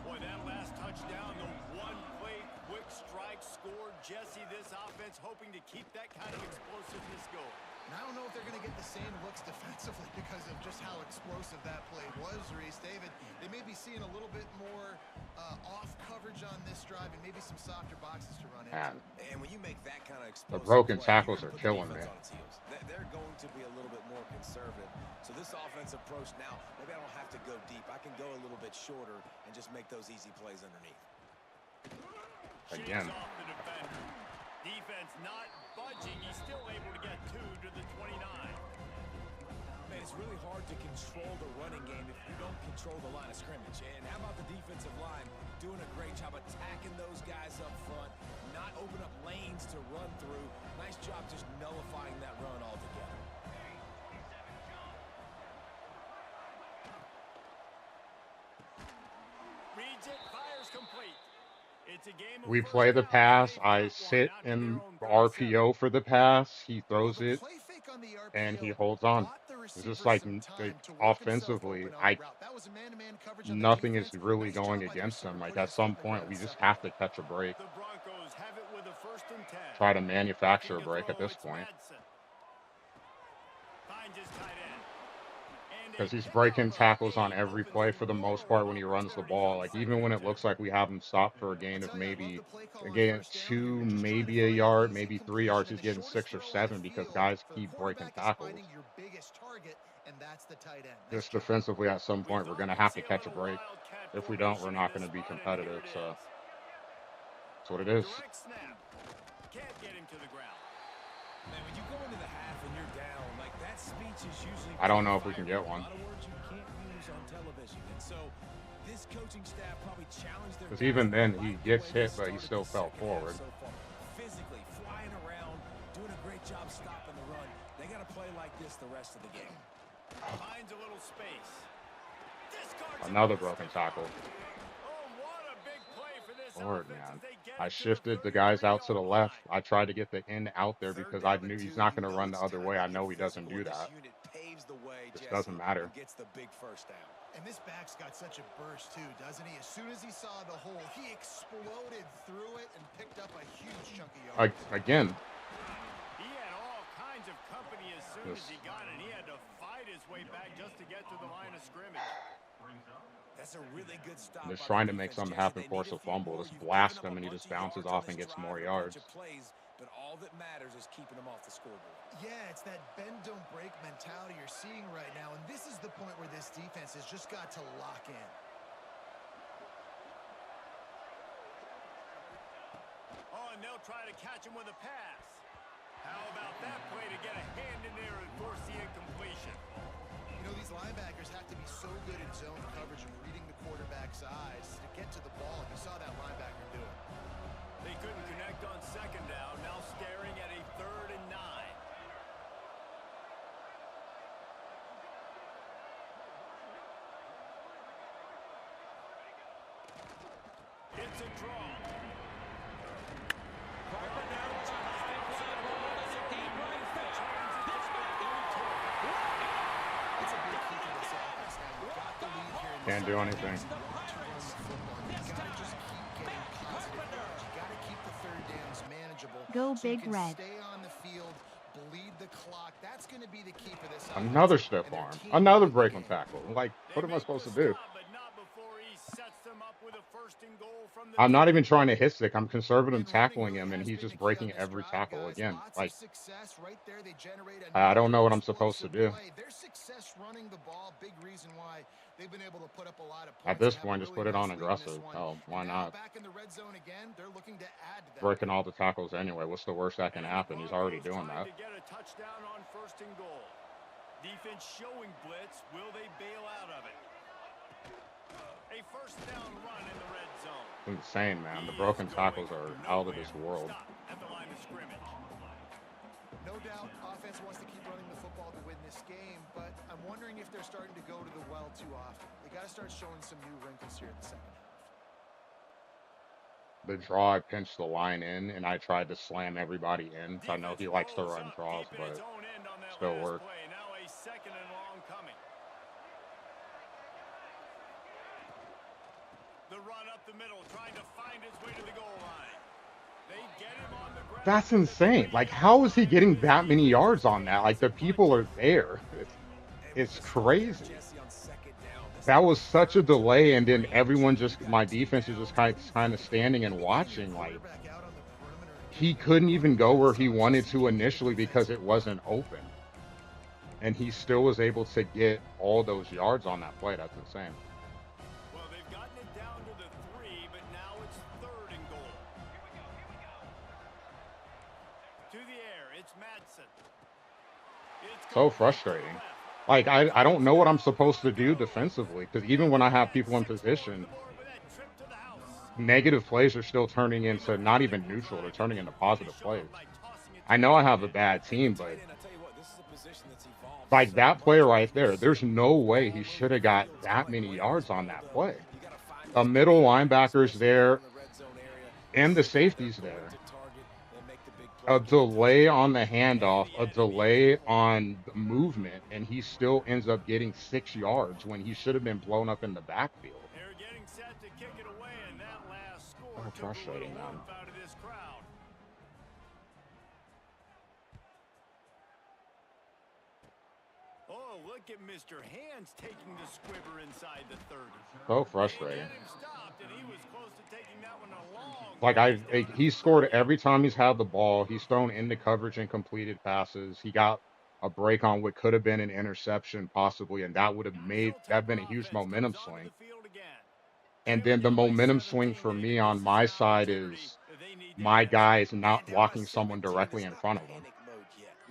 Boy, that last touchdown, the one-play quick strike scored. Jesse, this offense hoping to keep that kind of explosiveness going. And I don't know if they're going to get the same looks defensively because of just how explosive that play was, Reese. David, they may be seeing a little bit more off coverage on this drive and maybe some softer boxes to run into. Man, And when you make that kind of the explosive broken play, tackles you're are gonna put the killing me. defense on its heels. They're going to be a little bit more conservative. So this offensive approach now, maybe I don't have to go deep. I can go a little bit shorter and just make those easy plays underneath. Again. Shakes off the defender. Defense not budging. He's still able to get 2 to the 29. Man, it's really hard to control the running game if you don't control the line of scrimmage. And how about the defensive line doing a great job attacking those guys up front, not open up lanes to run through. Nice job just nullifying that run altogether. Reads it, fires complete. It's a game of We first play the down. pass. They've I got one sit out to their in own 37. RPO for the pass. He Well, throws the it, play fake on the and he RPO holds on. bought the It's receiver just like some time to work himself offensively, open on the route. That was a man-to-man coverage on the nothing is defense. really Nice going job by the against receiver him. Like putting at his foot some in the point, ground we and just separating. have to catch a break. The Broncos have it with a 1st and 10. Try to manufacture a Looking to break at throw, this it's point. Madsen. Finds his tight end. And Because a he's pickup breaking of tackles on 8 every opens play a for the most lot part of when he runs the opportunities ball. on Like second even when and it 10. looks like we have him stopped for a gain I'll of tell you, I love maybe the play call a on gain of first down here. 2, You're just trying to maybe a find an yard, easy maybe 3 completion, yards. and He's the getting shortest 6 or throw on the 7 because field guys for the keep breaking quarterback is tackles. finding your biggest target, and that's the tight end. Nice Just job. defensively, at some We point, we're thought going to we'd have to see a catch a little break. wildcat If we don't, we're formation in not going this to be spot, and competitive. here it So is. that's what it is. Direct snap. Can't get him to the ground. Man, when you go into the half and you're down, like that speech is usually I don't know if we pretty can get fiery. one. A lot of words you can't use on television. And so this coaching staff probably challenged their Because guys. even They then, he like the gets way they hit, but he started still the fell second half forward. so far. Physically flying around, doing a great job stopping the run. They got to play like this the rest of the game. Finds a little space. Discards it Another with a broken stiff arm. tackle. Oh, what a big play for this Lord, offense man. as they get I it to shifted the the guys out to the 33-yard left. line. I tried to get the end out there Third because I down and knew 2. he's not You going to know run the it's other time way. to I get know he doesn't physical, do and this that. Unit paves the way, Just Jesse, doesn't matter. and gets the big first down. And this back's got such a burst too, doesn't he? As soon as he saw the hole, he exploded through it and picked up a huge chunk of yards. Again, He had all kinds of company as soon as This- he got it. He had to fight his way back just to get to the line of scrimmage. That's a really good stop. just by the trying to make defense, something Jesse. happen, They force need a few fumble. more. Just You've given blast them him, a and he bunch just of bounces yards on off this and gets drive more and a bunch yards. of plays, but all that matters is keeping them off the scoreboard. Yeah, it's that bend don't break mentality you're seeing right now, and this is the point where this defense has just got to lock in. Oh, and they'll try to catch him with a pass. How about that play to get a hand in there and force the incompletion? You know, these linebackers have to be so good in zone coverage and reading the quarterback's eyes to get to the ball. You saw that linebacker do it. They couldn't connect on second down. Now staring at a 3rd and 9. It's a draw. Carter now drops. Big play ball. It's a deep right Can't do anything. To run the football. You gotta just keep getting positive yards. You gotta keep the third downs manageable. Go so you Big can Red. stay on the field, bleed the clock. That's going to be the key for this Another offense. stiff And their arm. team Another won the breaking game. tackle. Like, They what am I make supposed the to do? stop, but not before he sets them up with a 1st and goal from the I'm not 10. even trying to hit stick. I'm conservative And running tackling really him, and has he's been just the key breaking on this every drive, tackle guys. again. Lots of Like, success right there. They generate I don't know another what I'm supposed to explosive do. play. Their success running the ball, big reason why they've been able to put up a lot of points. At this and have a point, just really put it on nice lead in this aggressive. one. Hell, why And now not? back in the red zone again, they're looking to add to that Breaking lead. all the tackles anyway. What's the worst that can And happen? the He's already Broncos doing trying that. to get a touchdown on 1st and goal. Defense showing blitz. Will they bail out of it? A 1st down run in the red zone. It's insane, man. The He broken is tackles going are out of this nowhere. world. Stop at the line of scrimmage. No doubt, offense wants to keep running the football to win this game, but I'm wondering if they're starting to go to the well too often. They got to start showing some new wrinkles here in the second half. The draw, I pinched the line in, and I tried to slam everybody in. I know Defense he likes to rolls run up draws, deep in its but own end on that still last worked. play. Now a 2nd and long coming. The run up the middle, trying to find his way to the goal line. They get him on the ground. That's insane. Like, how is he getting that many yards on that? Like, the people are there. It's crazy. That was such a delay, and then everyone just, my defense is just kind of standing and watching. Like, he couldn't even go where he wanted to initially because it wasn't open. And he still was able to get all those yards on that play. That's insane. Well, they've gotten it down to the 3, but now it's 3rd and goal. To the air, it's Madsen. It's So frustrating. Like, I don't know what I'm supposed to do defensively, because even when I have people in position, negative plays are still turning into not even neutral. They're turning into positive plays. I know I have a bad team, but like that play right there, there's no way he should have got that many yards on that play. A middle linebacker's there, and the safety's there. A delay on the handoff, a delay on the movement, and he still ends up getting 6 yards when he should have been blown up in the backfield. They're getting set to kick it away, and that last score So took a frustrating, little man. warmth out of this crowd. Oh, look at Mr. Hands taking the squibber inside the 30. So They frustrating. get him stopped, and he was close to taking that one a long Like ways down he the scored field. every time he's had the ball. He's thrown into coverage and completed passes. He got a break on what could have been an interception possibly, and that would have made that been a huge momentum swing. And then the momentum swing for me on my side is my guys not blocking someone directly in front of them.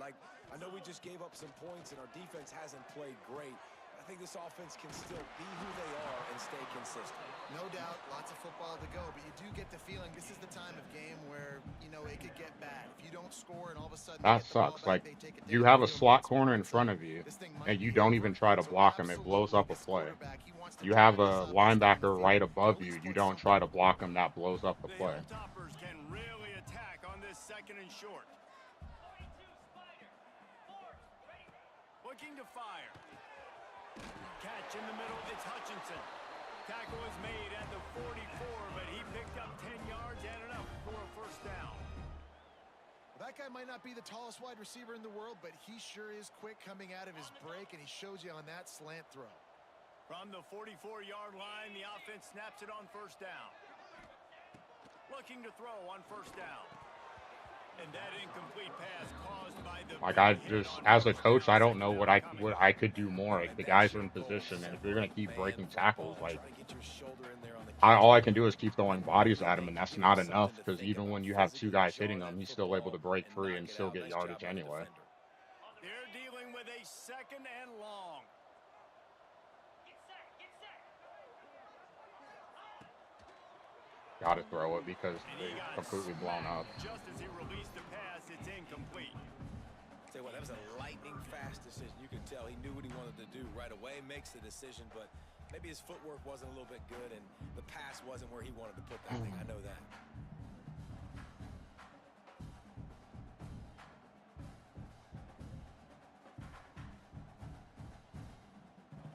Like, I know we just gave up some points and our defense hasn't played great. I think this offense can still be who they are and stay consistent. No doubt, lots of football to go, but you do get the feeling this is the time of game where, you know, it could get bad. If you don't score and all of a sudden That they get the ball sucks. back, Like, they take a you different have a field slot goal, corner in it's front of you, this thing might and you be don't over. even try to So block him. It blows absolutely, up a this play. quarterback, he wants to You have drive this a offense down the linebacker field, right or above at you. least You put don't something try to on the block board. him. That blows up the The play. Hilltoppers can really attack on this 2nd and short. Looking to fire. Catch in the middle, it's Hutchinson. Tackle is made at the 44, but he picked up 10 yards and enough for a 1st down. Well, that guy might not be the tallest wide receiver in the world, but he sure is quick coming out of his break, and he shows you on that slant throw. From the 44-yard line, the offense snaps it on 1st down. Looking to throw on 1st down. And that incomplete pass caused by the Like, big I hit just, on as a 1st coach, down. I don't 2nd know down coming. what I could do more. Like, the guys are in position, and if you're gonna keep breaking tackles, like, all I can do is keep throwing bodies at him, and that's not enough because even when you have 2 guys hitting him, he's still able to break free and still get yardage anyway. They're dealing with a 2nd and long. Got to throw it because And they're he got completely blown up. just as he released the pass, it's incomplete. Tell you what, that was a lightning fast decision. You could tell he knew what he wanted to do right away, makes the decision, but maybe his footwork wasn't a little bit good and the pass wasn't where he wanted to put that thing. I know that.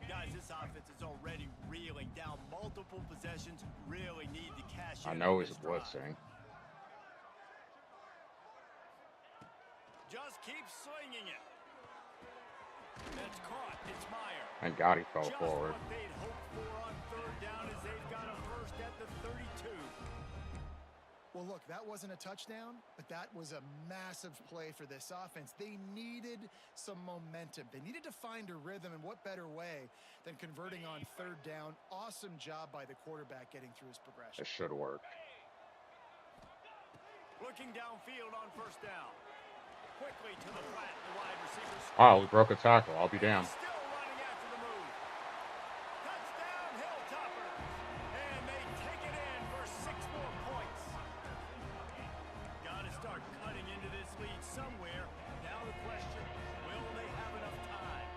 Guys, this offense defense is already reeling down multiple possessions, really need to cash in I know on he's this drive. blitzing. Just keep slinging it. That's caught. It's Meyer. Thank God he fell Just forward. what they'd hoped for on third down as they've got a first at the 32. Well, look, that wasn't a touchdown, but that was a massive play for this offense. They needed some momentum. They needed to find a rhythm, and what better way than converting on third down. Awesome job by the quarterback getting through his progression. It should work. Looking downfield on first down. Quickly to the flat, the wide receiver. Oh, we broke a tackle. I'll be damned. Still running after the move. Touchdown, Hilltoppers. And they take it in for 6 more points. Got to start cutting into this lead somewhere. Now the question, will they have enough time?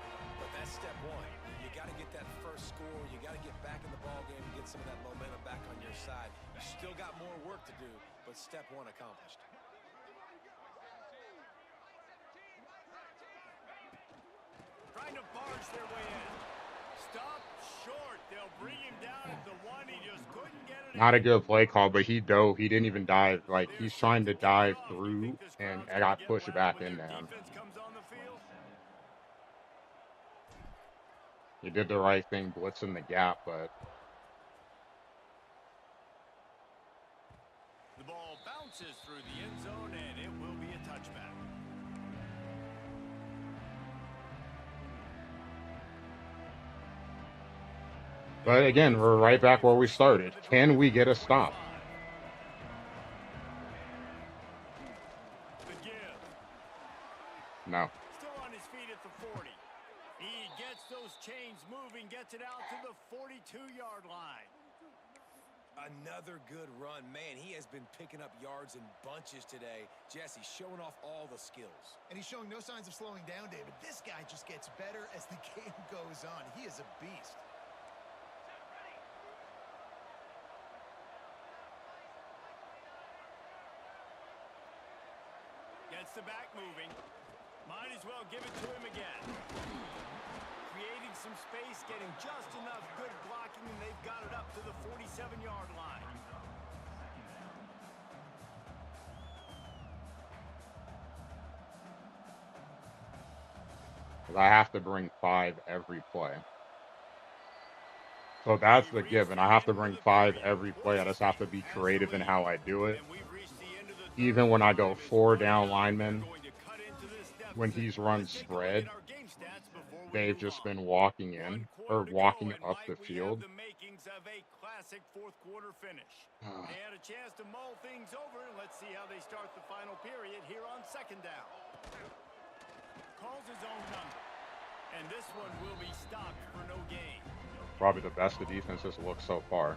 But that's step one. You got to get that first score. You got to get back in the ball game and get some of that momentum back on your side. You still got more work to do, but step one accomplished. Trying to barge their way in. Stop short. They'll bring him down at the 1. He just couldn't get it. Not a good play call, but he dove. He didn't even dive. Like, he's trying to dive through, and I got pushed back in there. He did the right thing, blitzing the gap, but the ball bounces through the end zone, and it will be a touchback. But again, we're right back where we started. Can we get a stop? The give. No. Still on his feet at the 40. He gets those chains moving, gets it out to the 42-yard line. Another good run. Man, he has been picking up yards in bunches today. Jesse showing off all the skills. And he's showing no signs of slowing down, David. This guy just gets better as the game goes on. He is a beast. Gets the back moving. Might as well give it to him again. Creating some space, getting just enough good blocking, and they've got it up to the 47-yard line. I have to bring 5 every play. So that's the given. I have to bring 5 every play. I just have to be creative in how I do it. Even when I go 4 down linemen, when he's run spread, they've just been walking in or walking up the field. The makings of a classic fourth-quarter finish. They had a chance to mull things over, and let's see how they start the final period here on second down. Calls his own number, and this one will be stopped for no gain. Probably the best the defense has looked so far.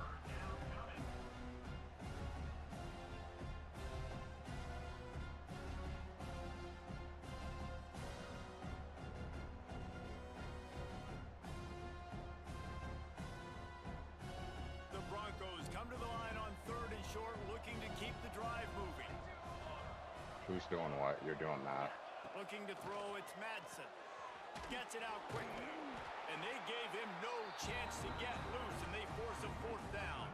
The Broncos come to the line on 3rd and short, looking to keep the drive moving. Who's doing what? You're doing that. Looking to throw, it's Madsen. Gets it out quickly. And they gave him no chance to get loose, and they force a 4th down.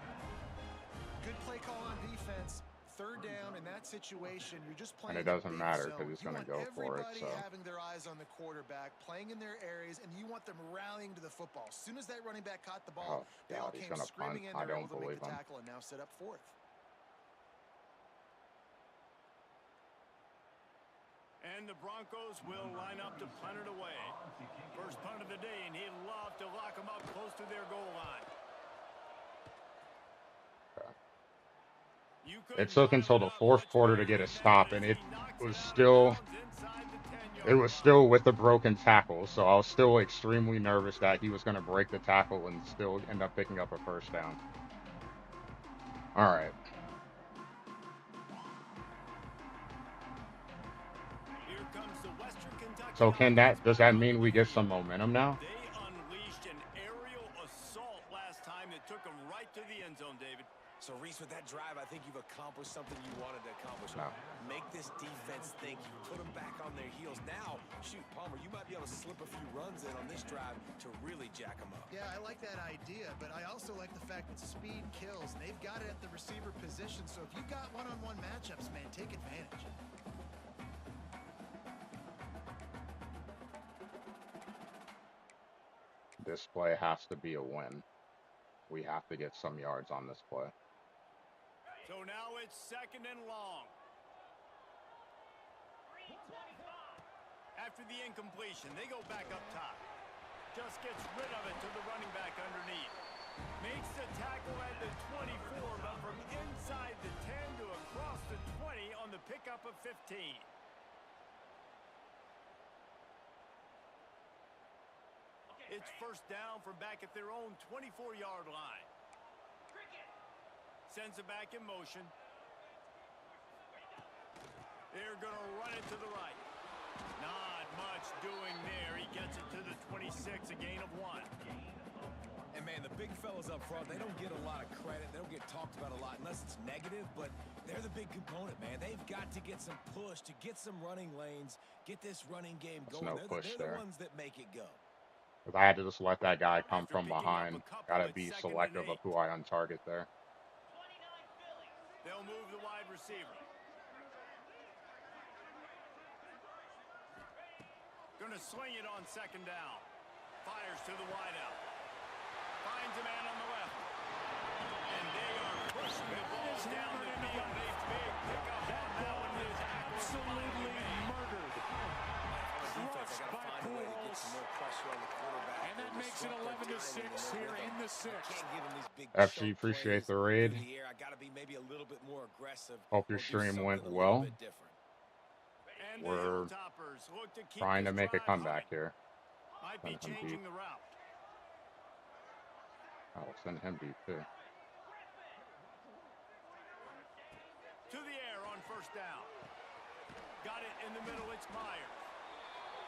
Good play call on defense. 3rd down in that situation, you're just playing. And it doesn't big matter zone. because he's going to You go want for it. everybody So having their eyes on the quarterback, playing in their areas, and you want them rallying to the football. As soon as that running back caught the ball, they all he's came gonna screaming punt. in. I They're don't able to make believe the him. tackle and now set up 4th. And the Broncos will line up to punt it away. First punt of the day, and he'd love to lock them up close to their goal line. it took until the 4th quarter to get a stop, and it was still with the broken tackle. So I was still extremely nervous that he was going to break the tackle and still end up picking up a first down. All right. So does that mean we get some momentum now? They unleashed an aerial assault last time that took them right to the end zone, David. So, Reese, with that drive, I think you've accomplished something you wanted to accomplish. No. Make this defense think. You put them back on their heels. Now, shoot, Palmer, you might be able to slip a few runs in on this drive to really jack them up. Yeah, I like that idea, but I also like the fact that speed kills. And they've got it at the receiver position, so if you've got one-on-one matchups, man, take advantage. This play has to be a win. We have to get some yards on this play. So now it's 2nd and long. After the incompletion, they go back up top. Just gets rid of it to the running back underneath. Makes the tackle at the 24, but from inside the 10 to across the 20 on the pickup of 15. It's 1st down from back at their own 24-yard line. Sends it back in motion. They're going to run it to the right. Not much doing there. He gets it to the 26, a gain of 1. And, man, the big fellas up front, they don't get a lot of credit. They don't get talked about a lot unless it's negative, but they're the big component, man. They've got to get some push, to get some running lanes, get this running game going. No push they're there. the ones that make it go. Because I had to just let that guy come from behind. Got to be selective of who I untarget there. They'll move the wide receiver. Gonna swing it on 2nd down. Fires to the wideout. Finds a man on the left. And they are pushing the ball down the field. A big pickup on that one. Is absolutely murdered. Crushed by Pujols. And that makes it 11-6 here in the 6th. FC, appreciate the raid. Hope your stream went well. We're trying to make a comeback here. Might be changing the route. I'll send him deep too. To the air on 1st down. Got it in the middle. It's Myers.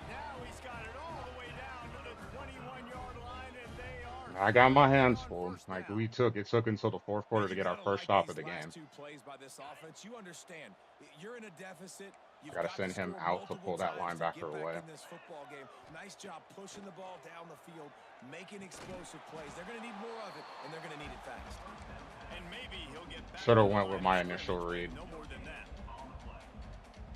Now he's got it all the way down to the 21-yard line, and they are. I got my hands full. Like it took until the 4th quarter to get our first stop of the game. Two plays by this offense, you understand. You're in a deficit. I got to send him out to pull that linebacker away. In this football game. Nice job pushing the ball down the field, making explosive plays. They're going to need more of it, and they're going to need it fast. And maybe he'll get back. Should have went with my initial read. No more than that.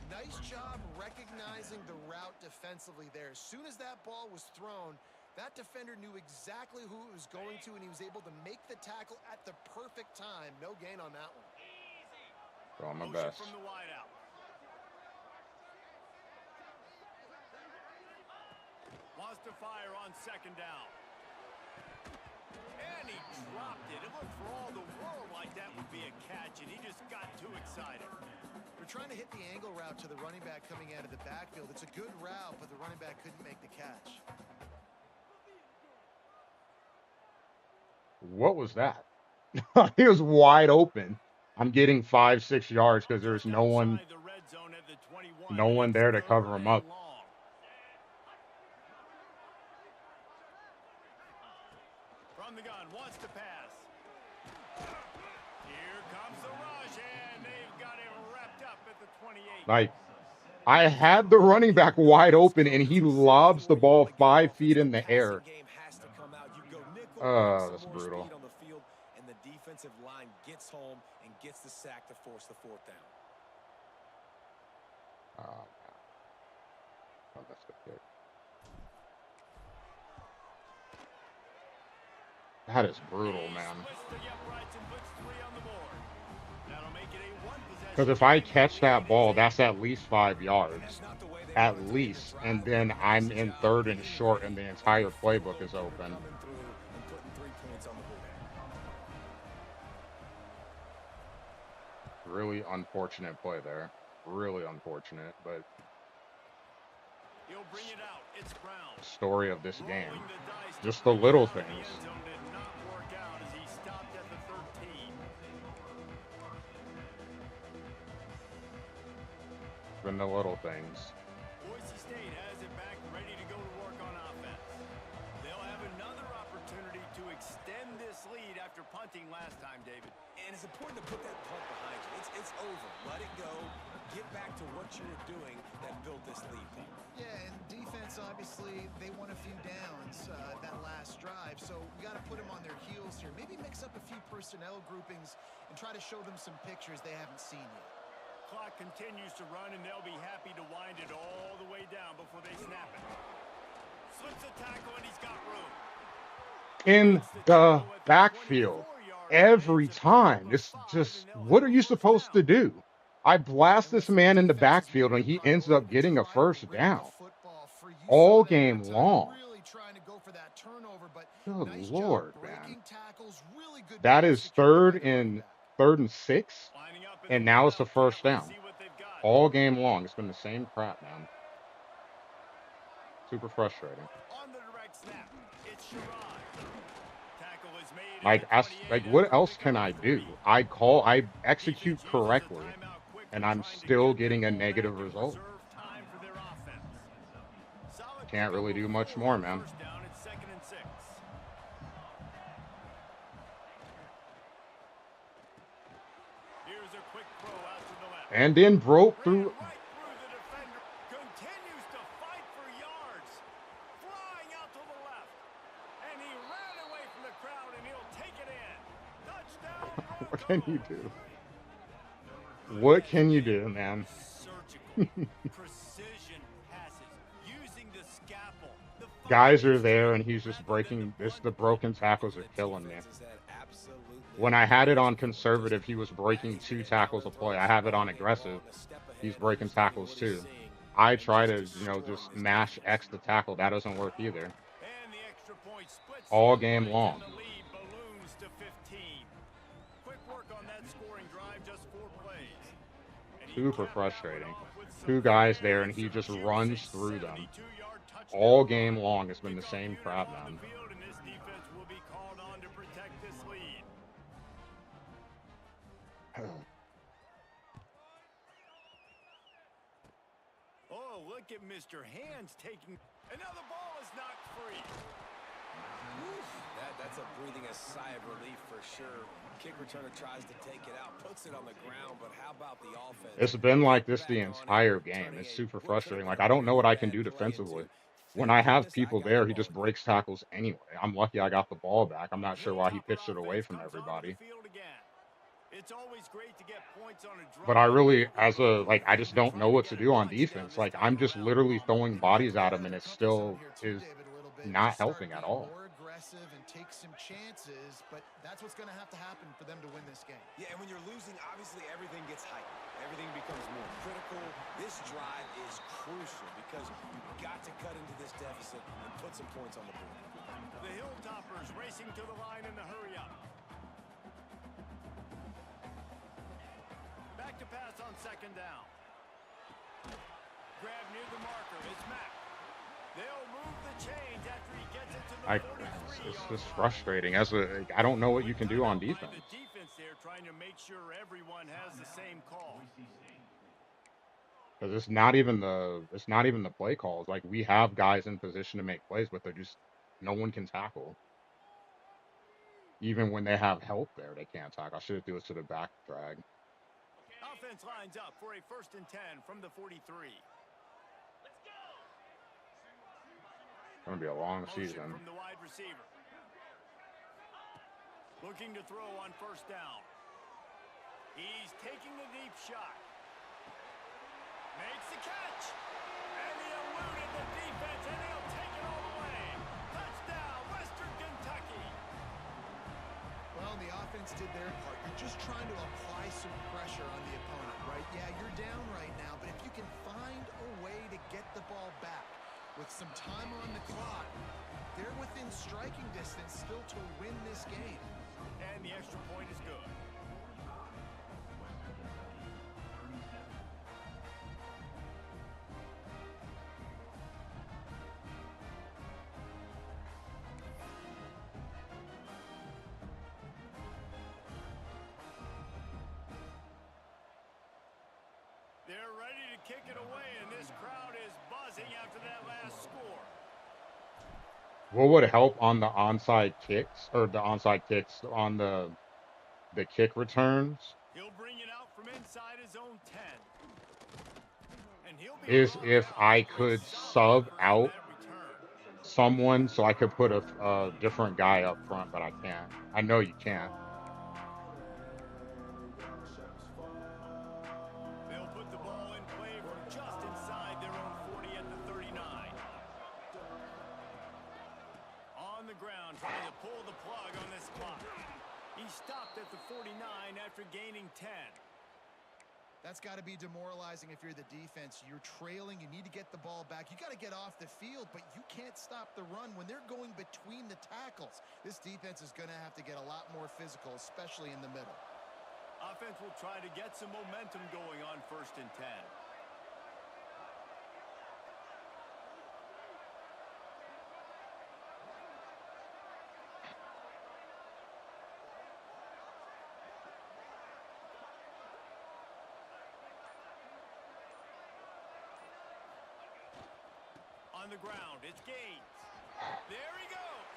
Nice job recognizing the route defensively there. As soon as that ball was thrown, that defender knew exactly who it was going to, and he was able to make the tackle at the perfect time. No gain on that one. Doing my Motion best. from the wideout. Wants to fire on 2nd down. And he dropped it. It looked for all the world like that would be a catch, and he just got too excited. They're trying to hit the angle route to the running back coming out of the backfield. It's a good route, but the running back couldn't make the catch. What was that? He was wide open. I'm getting 5-6 yards because there's no one there to cover him up. From the gun, wants to pass. Here comes the rush, and they've got him wrapped up at the 28. Like, I had the running back wide open, and he lobs the ball 5 feet in the air. That's brutal. And the defensive line gets home and gets the sack to force the 4th down. Oh, that's the kick. That is brutal, man. Because if I catch that ball, that's at least 5 yards. At least. And then I'm in 3rd and short, and the entire playbook is open. Really unfortunate play there. Really unfortunate, but story of this game. Just the little things. Been the little things. Boise State has it back, ready to go to work on offense. They'll have another opportunity to extend this lead after after punting last time, David. And it's important to put that punt behind you. It's over. Let it go. Get back to what you were doing that built this lead. Yeah, and defense, obviously, they won a few downs that last drive, so we got to put them on their heels here. Maybe mix up a few personnel groupings and try to show them some pictures they haven't seen yet. Clock continues to run, and they'll be happy to wind it all the way down before they snap it. Slips a tackle, and he's got room. In the backfield every time. It's just, what are you supposed to do? I blast this man in the backfield and he ends up getting a first down all game long. Good Lord, man. That is third and 6, and now it's a first down. All game long, it's been the same crap, man. Super frustrating. On the direct snap, it's Sherrod. Tackle is made. Like, what else can I do? I execute correctly, and I'm still getting a negative result. Can't really do much more, man. And then broke through. Continues to fight for yards. Flying out to the left. And he ran away from the crowd, and he'll take it in. Touchdown. What can you do? What can you do, man? Surgical precision passes using the scalpel. Guys are there, and he's just breaking this. The broken tackles are killing me. When I had it on conservative, he was breaking 2 tackles a play. I have it on aggressive. He's breaking tackles too. I try to, just mash X the tackle. That doesn't work either. All game long. Super frustrating. 2 guys there, and he just runs through them. All game long, it's been the same crap, man. Oh, look at Mr. Hands taking. Another ball is knocked free. That's a breathing a sigh of relief for sure. Kick returner tries to take it out, puts it on the ground, but how about the offense? It's been like this the entire game. It's super frustrating. Like, I don't know what I can do defensively. When I have people there, he just breaks tackles anyway. I'm lucky I got the ball back. I'm not sure why he pitched it away from everybody. It's always great to get points on a drive. But I really, I just don't know what to do on defense. Like, I'm just literally throwing bodies at him, and it still is not helping at all. More aggressive and take some chances, but that's what's going to happen for them to win this game. Yeah, and when you're losing, obviously everything gets heightened. Everything becomes more critical. This drive is crucial because you've got to cut into this deficit and put some points on the board. The Hilltoppers racing to the line in the hurry up. Back to pass on second down. Grab near the marker. It's Mack. They'll move the chains after he gets it to the 43. It's just frustrating. I don't know what you can do on defense. The defense there trying to make sure everyone has the same call. Because it's not even the play calls. Like, we have guys in position to make plays, but they're just, no one can tackle. Even when they have help there, they can't tackle. I should have threw it to the back drag. Offense lines up for a 1st and 10 from the 43. It's going to be a long season. From the wide receiver. Looking to throw on 1st down. He's taking the deep shot. Makes the catch. And he eluded the defense, and he'll take it all the way. Touchdown, Western Kentucky. Well, the offense did their part. You're just trying to apply some pressure on the opponent, right? Yeah, you're down right now, but if you can find a way to get the ball back with some time on the clock, they're within striking distance still to win this game. And the extra point is good. They're ready to kick it away, and this crowd is buzzing after that last score. What would help on the onside kicks or the onside kicks on the kick returns He'll bring it out from inside his own 10. And he'll be is brought if down. I Good could solid sub effort on out that return. someone so I could put a different guy up front, but I can't. I know you can't. They'll put the ball in play from just inside their own 40 at the 39. On the ground, trying to pull the plug on this clock. He stopped at the 49 after gaining 10. That's got to be demoralizing if you're the defense. You're trailing. You need to get the ball back. You got to get off the field, but you can't stop the run when they're going between the tackles. This defense is going to have to get a lot more physical, especially in the middle. Offense will try to get some momentum going on 1st and 10. On the ground, it's Gaines. There he goes.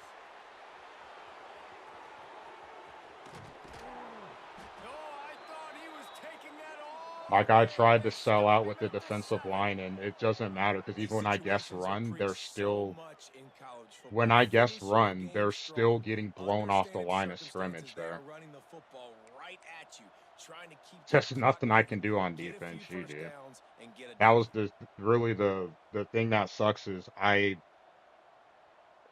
Oh, I thought he was taking that all Like the I way tried and to sell out stopping with the at the defensive 7. line, and it doesn't matter because These even when I guess situations are run, preached so much in college when football. I guess Finish your run, game they're still strong. getting blown off the Understand line of circumstances. scrimmage They are there. running the football right at you, trying to keep that Just clock nothing I can moving, do on get a few defense, first GG. downs, and get a That W. was the really the thing that sucks is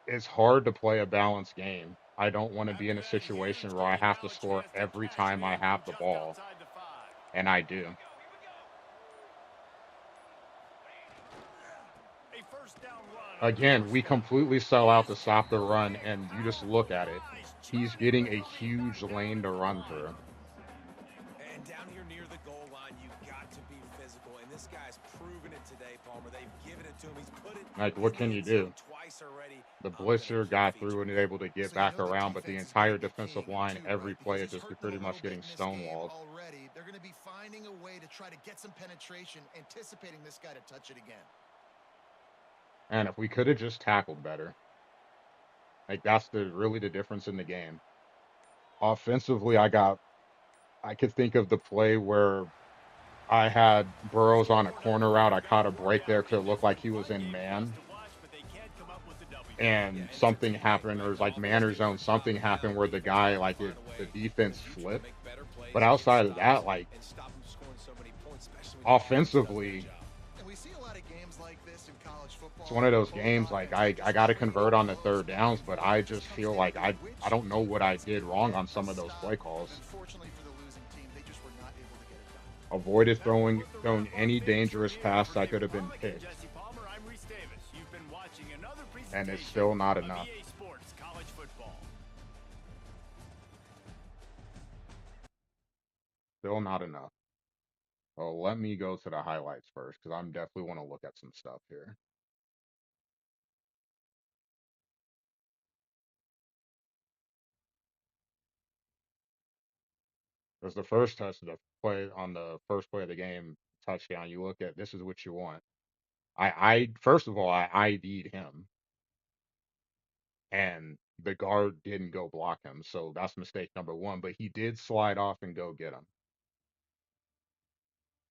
it's hard to play a balanced game. I don't want to be After in a that situation huge where I gain, have now to a score chance to every cash it time I in from have the just ball, outside the 5. and I do. A first down run on the Again, first we step. completely sell out Here's to stop the Tackle run, made. and you just look Powerful at it. rise, He's churning getting a before he's huge knocked down lane at to the run line. through. And down here near the goal line, you've got to be physical. And this guy's proven it today, Palmer. They've given it to him. He's put it Like, in what the can you end zone do? twice already. The Been a blitzer key got through feature. and is able to get So you back know the around, but the defense has got to entire be defensive keying in line, too, every right? Because play is he's just hurting them pretty a little much bit getting in this game stonewalled. already. They're going to be finding a way to try to get some penetration, anticipating this guy to touch it again. And if we could have just tackled better, like that's the really the difference in the game. Offensively, I could think of the play where I had Burrows on a corner route. I caught a break there because it looked like he was in man, and Yeah, and it's a something team game, happened, or it right? was like All man those or guys zone. are dropping Something down happened where where you the got to guy, go like find it, a the way defense to beat you, to flipped. make better plays, But get outside of stops, that, like and stop them scoring so many points, especially when the offense does their offensively, job. And we see a lot of games like this in college it's football one of where those both games like offenses are I just got to ready to convert on the close, third back downs, and but forth. I It just just comes feel down like to I which don't know what I defense did can wrong get on a some of those stop. play And calls. unfortunately for the losing team, they just were not able to get it done. Avoided That will throwing put the throwing wrap on any things from dangerous here. pass For that David could have been Pollack and picked, Jesse Palmer, I'm Reese Davis. You've been watching another and it's presentation still not of enough. EA Sports College Football. Still not enough. Well, let me go to the highlights first because I'm definitely want to look at some stuff here. Because the first touch of the play on the first play of the game, touchdown, you look at this is what you want. I first of all, I ID'd him, and the guard didn't go block him, so that's mistake number one. But he did slide off and go get him.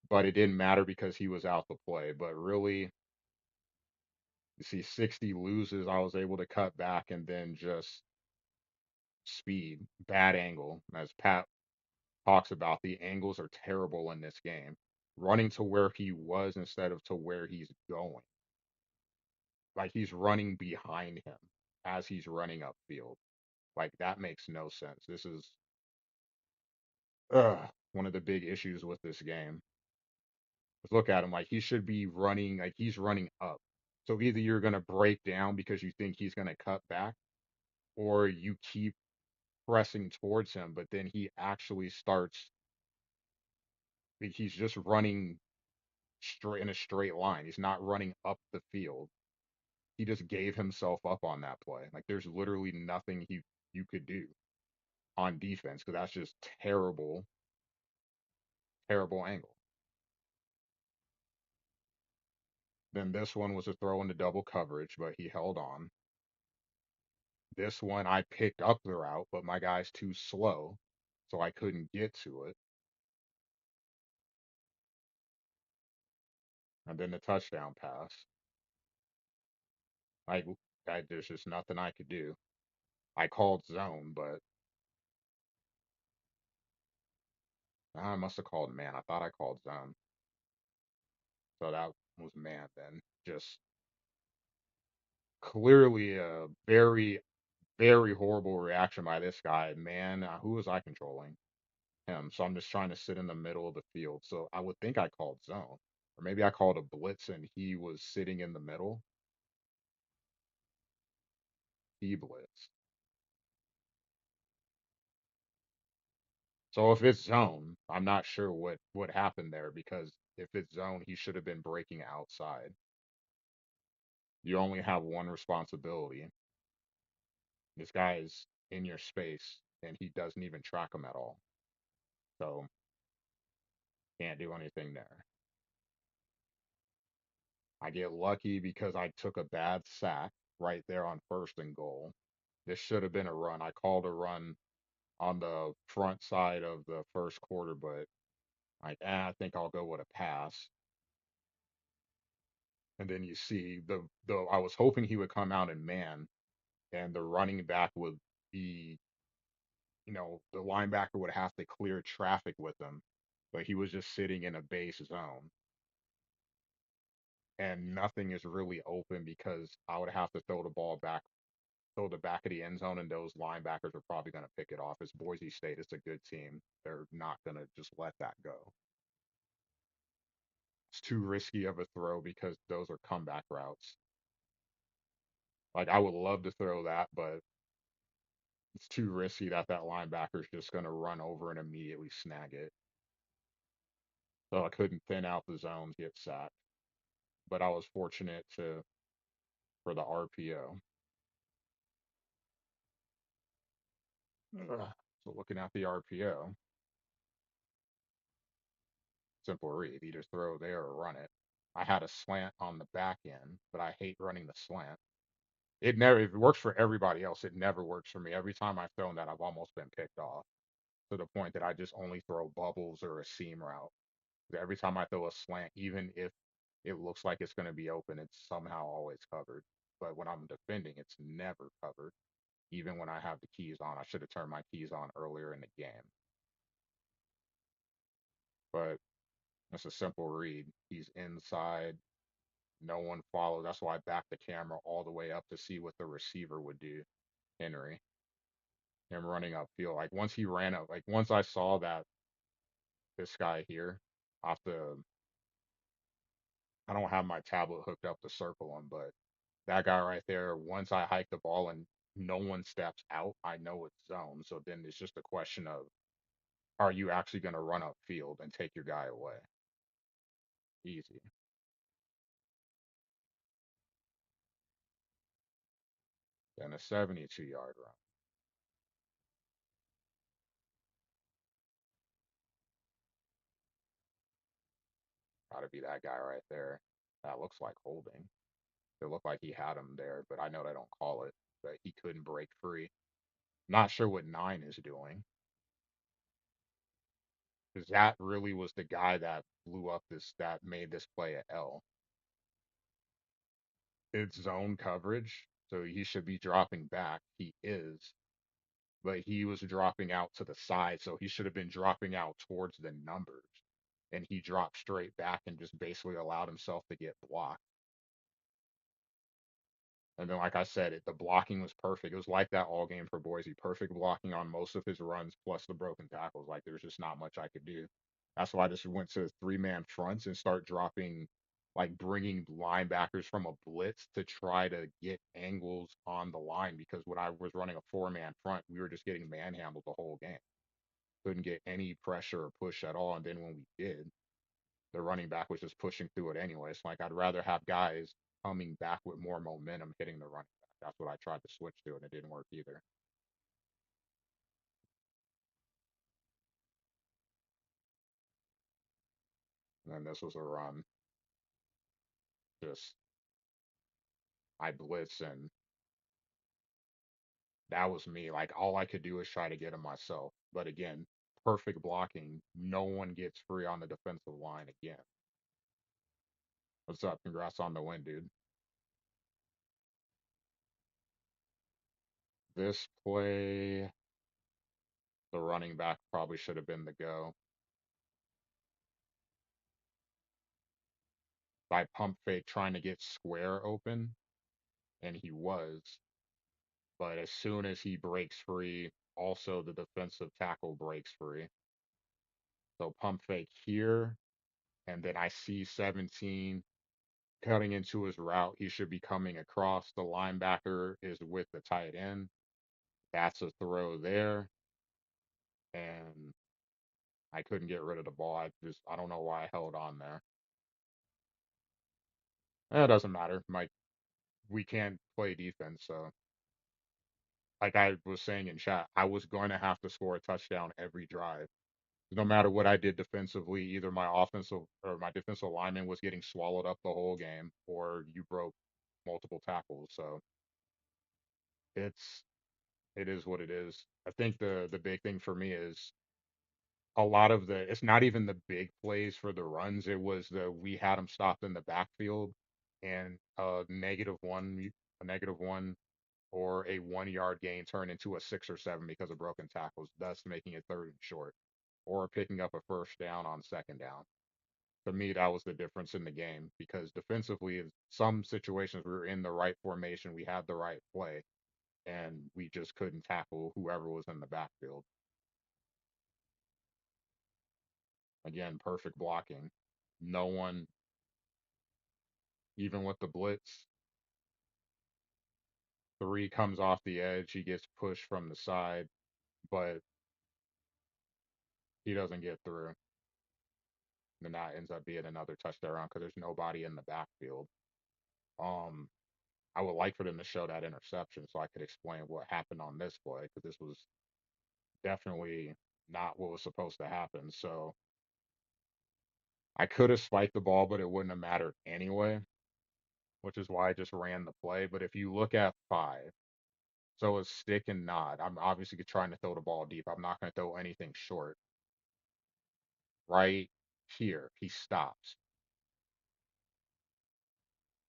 But it didn't matter because he was out the play. But really, you see 60 loses, I was able to cut back and then just speed, bad angle. As Pat talks about, the angles are terrible in this game. Running to where he was instead of to where he's going. Like he's running behind him as he's running upfield. Like that makes no sense. This is one of the big issues with this game. Just look at him like he should be running like he's running up. So either you're gonna break down because you think he's gonna cut back, or you keep pressing towards him, but then he actually starts like, he's just running straight in a straight line. He's not running up the field. He just gave himself up on that play. Like there's literally nothing you could do on defense because that's just terrible, terrible angle. Then this one was a throw into double coverage, but he held on. This one I picked up the route, but my guy's too slow, so I couldn't get to it. And then the touchdown pass. Like there's just nothing I could do. I called zone, but I must have called man. I thought I called zone. So that was man then. Just clearly a very, very horrible reaction by this guy. Man, who was I controlling? Him. So I'm just trying to sit in the middle of the field. So I would think I called zone. Or maybe I called a blitz and he was sitting in the middle. He blitzed. So if it's zone, I'm not sure what happened there because if it's zone, he should have been breaking outside. You only have one responsibility. This guy is in your space and he doesn't even track him at all. So can't do anything there. I get lucky because I took a bad sack right there on first and goal. This should have been a run. I called a run on the front side of the first quarter, but I think I'll go with a pass. And then you see the I was hoping he would come out in man and the running back would be, the linebacker would have to clear traffic with him, but he was just sitting in a base zone and nothing is really open because I would have to throw the back of the end zone, and those linebackers are probably going to pick it off. It's Boise State. It's a good team. They're not going to just let that go. It's too risky of a throw because those are comeback routes. Like I would love to throw that, but it's too risky that linebacker's just going to run over and immediately snag it. So I couldn't thin out the zones, get sacked. But I was fortunate to for the RPO. Ugh. So looking at the RPO, simple read, either throw there or run it. I had a slant on the back end, but I hate running the slant. If it works for everybody else, it never works for me. Every time I've thrown that, I've almost been picked off to the point that I just only throw bubbles or a seam route. Every time I throw a slant, even if it looks like it's going to be open, it's somehow always covered. But when I'm defending, it's never covered. Even when I have the keys on, I should have turned my keys on earlier in the game. But it's a simple read. He's inside. No one followed. That's why I backed the camera all the way up to see what the receiver would do. Henry, him running upfield. Like once he ran up, like once I saw that this guy here off the, I don't have my tablet hooked up to circle him, but that guy right there, once I hike the ball and no one steps out, I know it's zone. So then it's just a question of, are you actually going to run upfield and take your guy away? Easy. Then a 72-yard run. Got to be that guy right there. That looks like holding. It looked like he had him there, but I know they don't call it. But he couldn't break free. Not sure what 9 is doing. Because that really was the guy that blew up that made this play at L. It's zone coverage, so he should be dropping back. He is, but he was dropping out to the side, so he should have been dropping out towards the numbers. And he dropped straight back and just basically allowed himself to get blocked. And then, like I said, the blocking was perfect. It was like that all game for Boise. Perfect blocking on most of his runs, plus the broken tackles. Like there's just not much I could do. That's why I just went to 3-man fronts and start dropping, like bringing linebackers from a blitz to try to get angles on the line. Because when I was running a 4-man front, we were just getting manhandled the whole game. Couldn't get any pressure or push at all. And then when we did, the running back was just pushing through it anyways. Like I'd rather have guys coming back with more momentum hitting the running back. That's what I tried to switch to, and it didn't work either. And then this was a run. Just I blitz and That was me. Like all I could do is try to get him myself. But again, perfect blocking. No one gets free on the defensive line again. What's up? Congrats on the win, dude. This play, the running back probably should have been the go. I pump fake trying to get square open, and he was. But as soon as he breaks free, also the defensive tackle breaks free. So pump fake here, and then I see 17 cutting into his route. He should be coming across. The linebacker is with the tight end. That's a throw there, and I couldn't get rid of the ball. I don't know why I held on there. It doesn't matter. We can't play defense, so like I was saying in chat, I was going to have to score a touchdown every drive. No matter what I did defensively, either my offensive or my defensive lineman was getting swallowed up the whole game, or you broke multiple tackles. So it's it is what it is. I think the big thing for me is a lot of it's not even the big plays for the runs. It was we had them stopped in the backfield and a negative one or a 1 yard gain turn into a 6 or 7 because of broken tackles, thus making it third and short, or picking up a first down on second down. To me, that was the difference in the game because defensively, in some situations, we were in the right formation, we had the right play, and we just couldn't tackle whoever was in the backfield. Again, perfect blocking. No one, even with the blitz, three comes off the edge, he gets pushed from the side, but he doesn't get through. Then that ends up being another touchdown because there's nobody in the backfield. Um, I would like for them to show that interception so I could explain what happened on this play because this was definitely not what was supposed to happen. So I could have spiked the ball, but it wouldn't have mattered anyway, which is why I just ran the play. But if you look at five, so it's stick and nod. I'm obviously trying to throw the ball deep. I'm not going to throw anything short. Right here, he stops.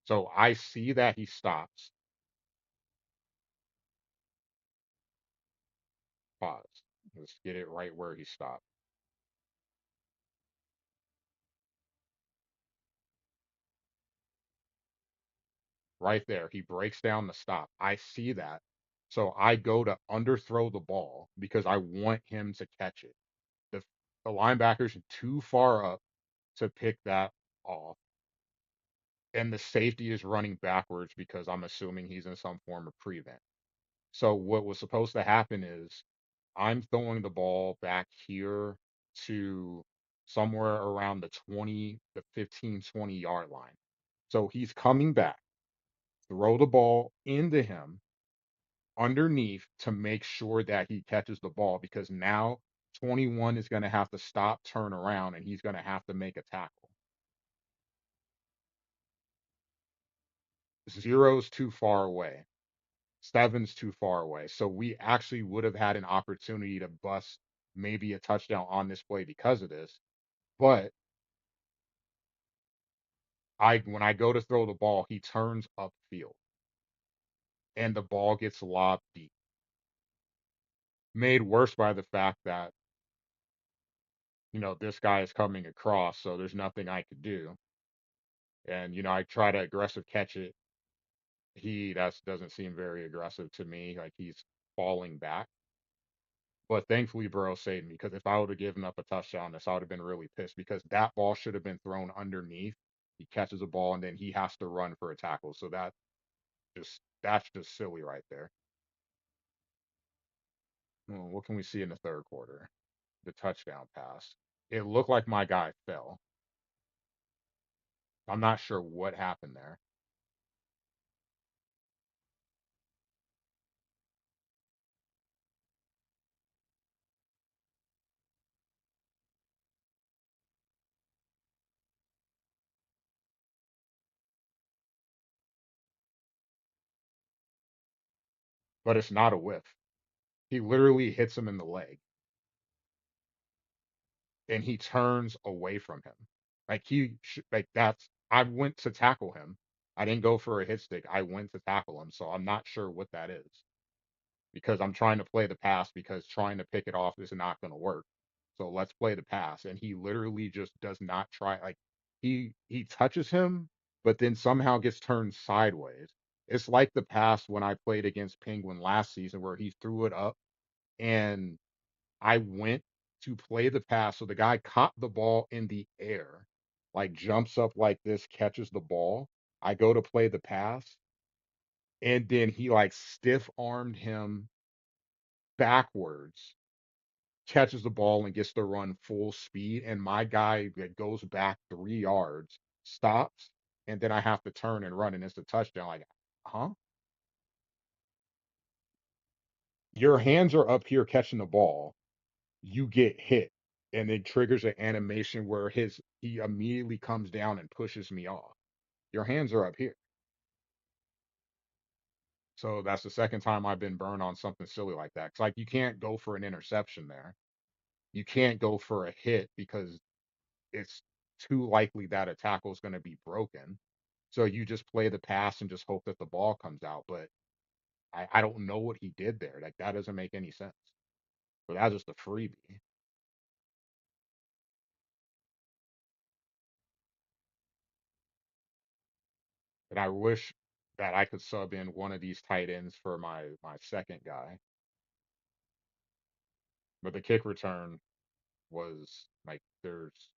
So I see that he stops. Pause. Let's get it right where he stopped. Right there. He breaks down the stop. I see that. So I go to underthrow the ball because I want him to catch it. The, the linebacker's too far up to pick that off. And the safety is running backwards because I'm assuming he's in some form of prevent. So what was supposed to happen is I'm throwing the ball back here to somewhere around the 15, 20 yard line. So he's coming back, throw the ball into him underneath to make sure that he catches the ball because now 21 is going to have to stop, turn around, and he's going to have to make a tackle. Zero's too far away. Seven's too far away. So we actually would have had an opportunity to bust maybe a touchdown on this play because of this. But I when I go to throw the ball, he turns upfield and the ball gets lobbed deep. Made worse by the fact that, this guy is coming across, so there's nothing I could do. And, I try to aggressive catch it. That doesn't seem very aggressive to me. Like he's falling back. But thankfully, Burrow saved me because if I would have given up a touchdown, this I would have been really pissed because that ball should have been thrown underneath. He catches a ball and then he has to run for a tackle. So that's just silly right there. Well, what can we see in the third quarter? The touchdown pass. It looked like my guy fell. I'm not sure what happened there. but it's not a whiff. He literally hits him in the leg and he turns away from him. Like that's I went to tackle him. I didn't go for a hit stick. I went to tackle him. So I'm not sure what that is because I'm trying to play the pass because trying to pick it off is not going to work. So let's play the pass. And he literally just does not try. Like he touches him, but then somehow gets turned sideways. It's like the pass when I played against Penguin last season where he threw it up and I went to play the pass. So the guy caught the ball in the air, like jumps up like this, catches the ball. I go to play the pass, and then he like stiff armed him backwards, catches the ball and gets to run full speed. And my guy that goes back 3 yards stops, and then I have to turn and run, and it's a touchdown. Like, huh? Your hands are up here catching the ball. You get hit, and it triggers an animation where he immediately comes down and pushes me off. Your hands are up here. So that's the second time I've been burned on something silly like that. It's like you can't go for an interception there. You can't go for a hit because it's too likely that a tackle is going to be broken. So you just play the pass and just hope that the ball comes out. But I don't know what he did there. Like that doesn't make any sense. But that's just a freebie. And I wish that I could sub in one of these tight ends for my second guy. But the kick return was like there's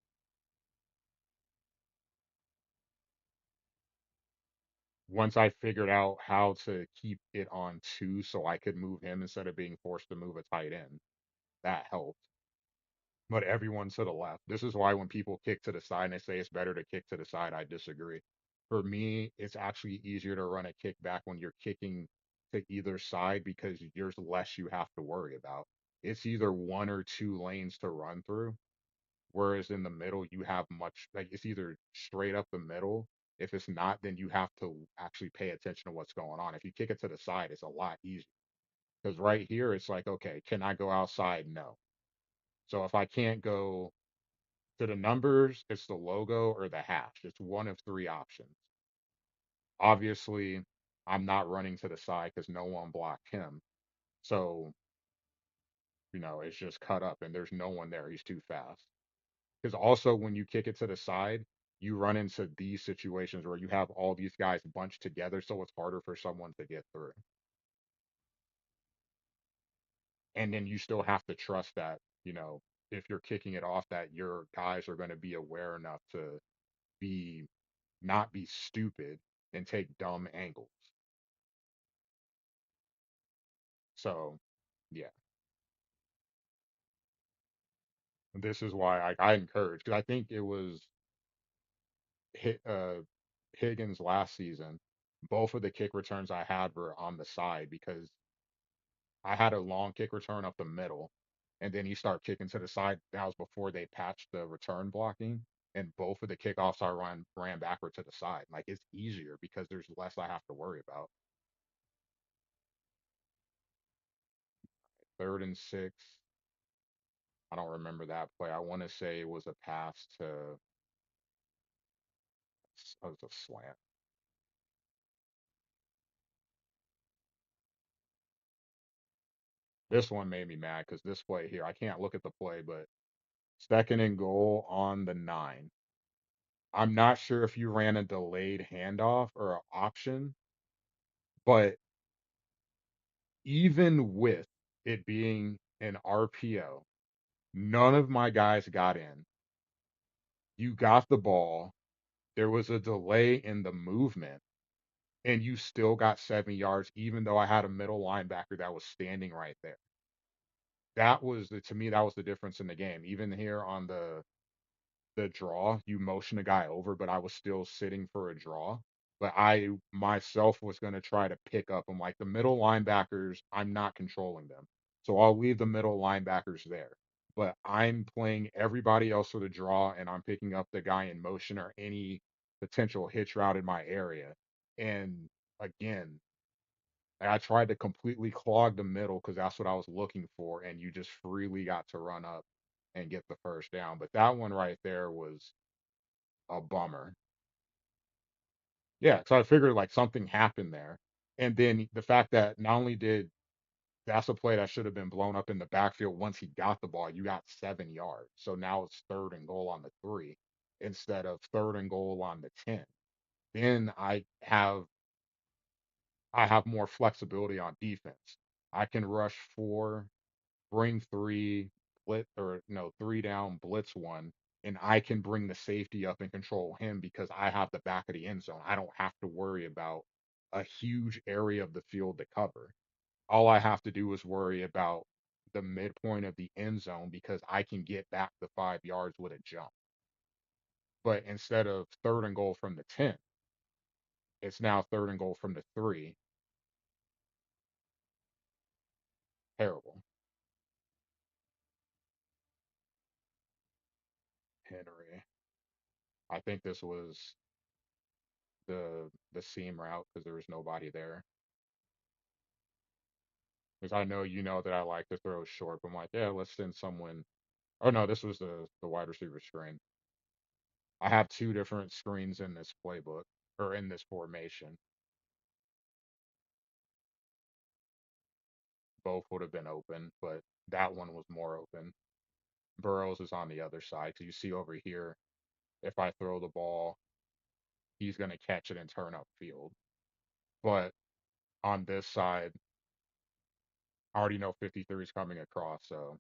once I figured out how to keep it on two so I could move him instead of being forced to move a tight end, that helped. But everyone to the left. This is why when people kick to the side and they say it's better to kick to the side, I disagree. For me, it's actually easier to run a kick back when you're kicking to either side because there's less you have to worry about. It's either one or two lanes to run through, whereas in the middle, you have much like it's either straight up the middle. If it's not, then you have to actually pay attention to what's going on. If you kick it to the side, it's a lot easier because right here, it's like, okay, can I go outside? No. So if I can't go to the numbers, it's the logo or the hash. It's one of three options. Obviously, I'm not running to the side because no one blocked him. So, it's just cut up and there's no one there. He's too fast. Because also, when you kick it to the side, you run into these situations where you have all these guys bunched together. So it's harder for someone to get through. And then you still have to trust that, if you're kicking it off, that your guys are going to be aware enough to be not be stupid and take dumb angles. So, yeah, this is why I encourage because I think it was Higgins last season. Both of the kick returns I had were on the side because I had a long kick return up the middle, and then he started kicking to the side. That was before they patched the return blocking, and both of the kickoffs I ran backward to the side. Like it's easier because there's less I have to worry about. 3rd and 6. I don't remember that play. I want to say it was a pass to it was a slant. This one made me mad because this play here, I can't look at the play, but 2nd and goal on the 9. I'm not sure if you ran a delayed handoff or an option, but even with it being an RPO, none of my guys got in. You got the ball. There was a delay in the movement, and you still got 7 yards, even though I had a middle linebacker that was standing right there. To me, that was the difference in the game. Even here on the draw, you motion a guy over, but I was still sitting for a draw. But I myself was going to try to pick up. I'm like the middle linebackers, I'm not controlling them. So I'll leave the middle linebackers there. But I'm playing everybody else for the draw and I'm picking up the guy in motion or any potential hitch route in my area. And again, And I tried to completely clog the middle because that's what I was looking for, and you just freely got to run up and get the first down. But that one right there was a bummer. Yeah, so I figured like something happened there. And then the fact that not only did that's a play that should have been blown up in the backfield once he got the ball, you got 7 yards. So now it's third and goal on the 3 instead of third and goal on the 10. Then I have more flexibility on defense. I can rush 4, bring 3, blitz or no, 3 down, blitz 1, and I can bring the safety up and control him because I have the back of the end zone. I don't have to worry about a huge area of the field to cover. All I have to do is worry about the midpoint of the end zone because I can get back the 5 yards with a jump. But instead of third and goal from the 10, it's now third and goal from the 3. Terrible. Henry. I think this was the seam route because there was nobody there. Because I know you know that I like to throw short, but I'm like, yeah, let's send someone. Oh no, this was the wide receiver screen. I have two different screens in this playbook or in this formation. Both would have been open, but that one was more open. Burrows is on the other side. So you see over here, if I throw the ball, he's going to catch it and turn upfield. But on this side, I already know 53 is coming across, so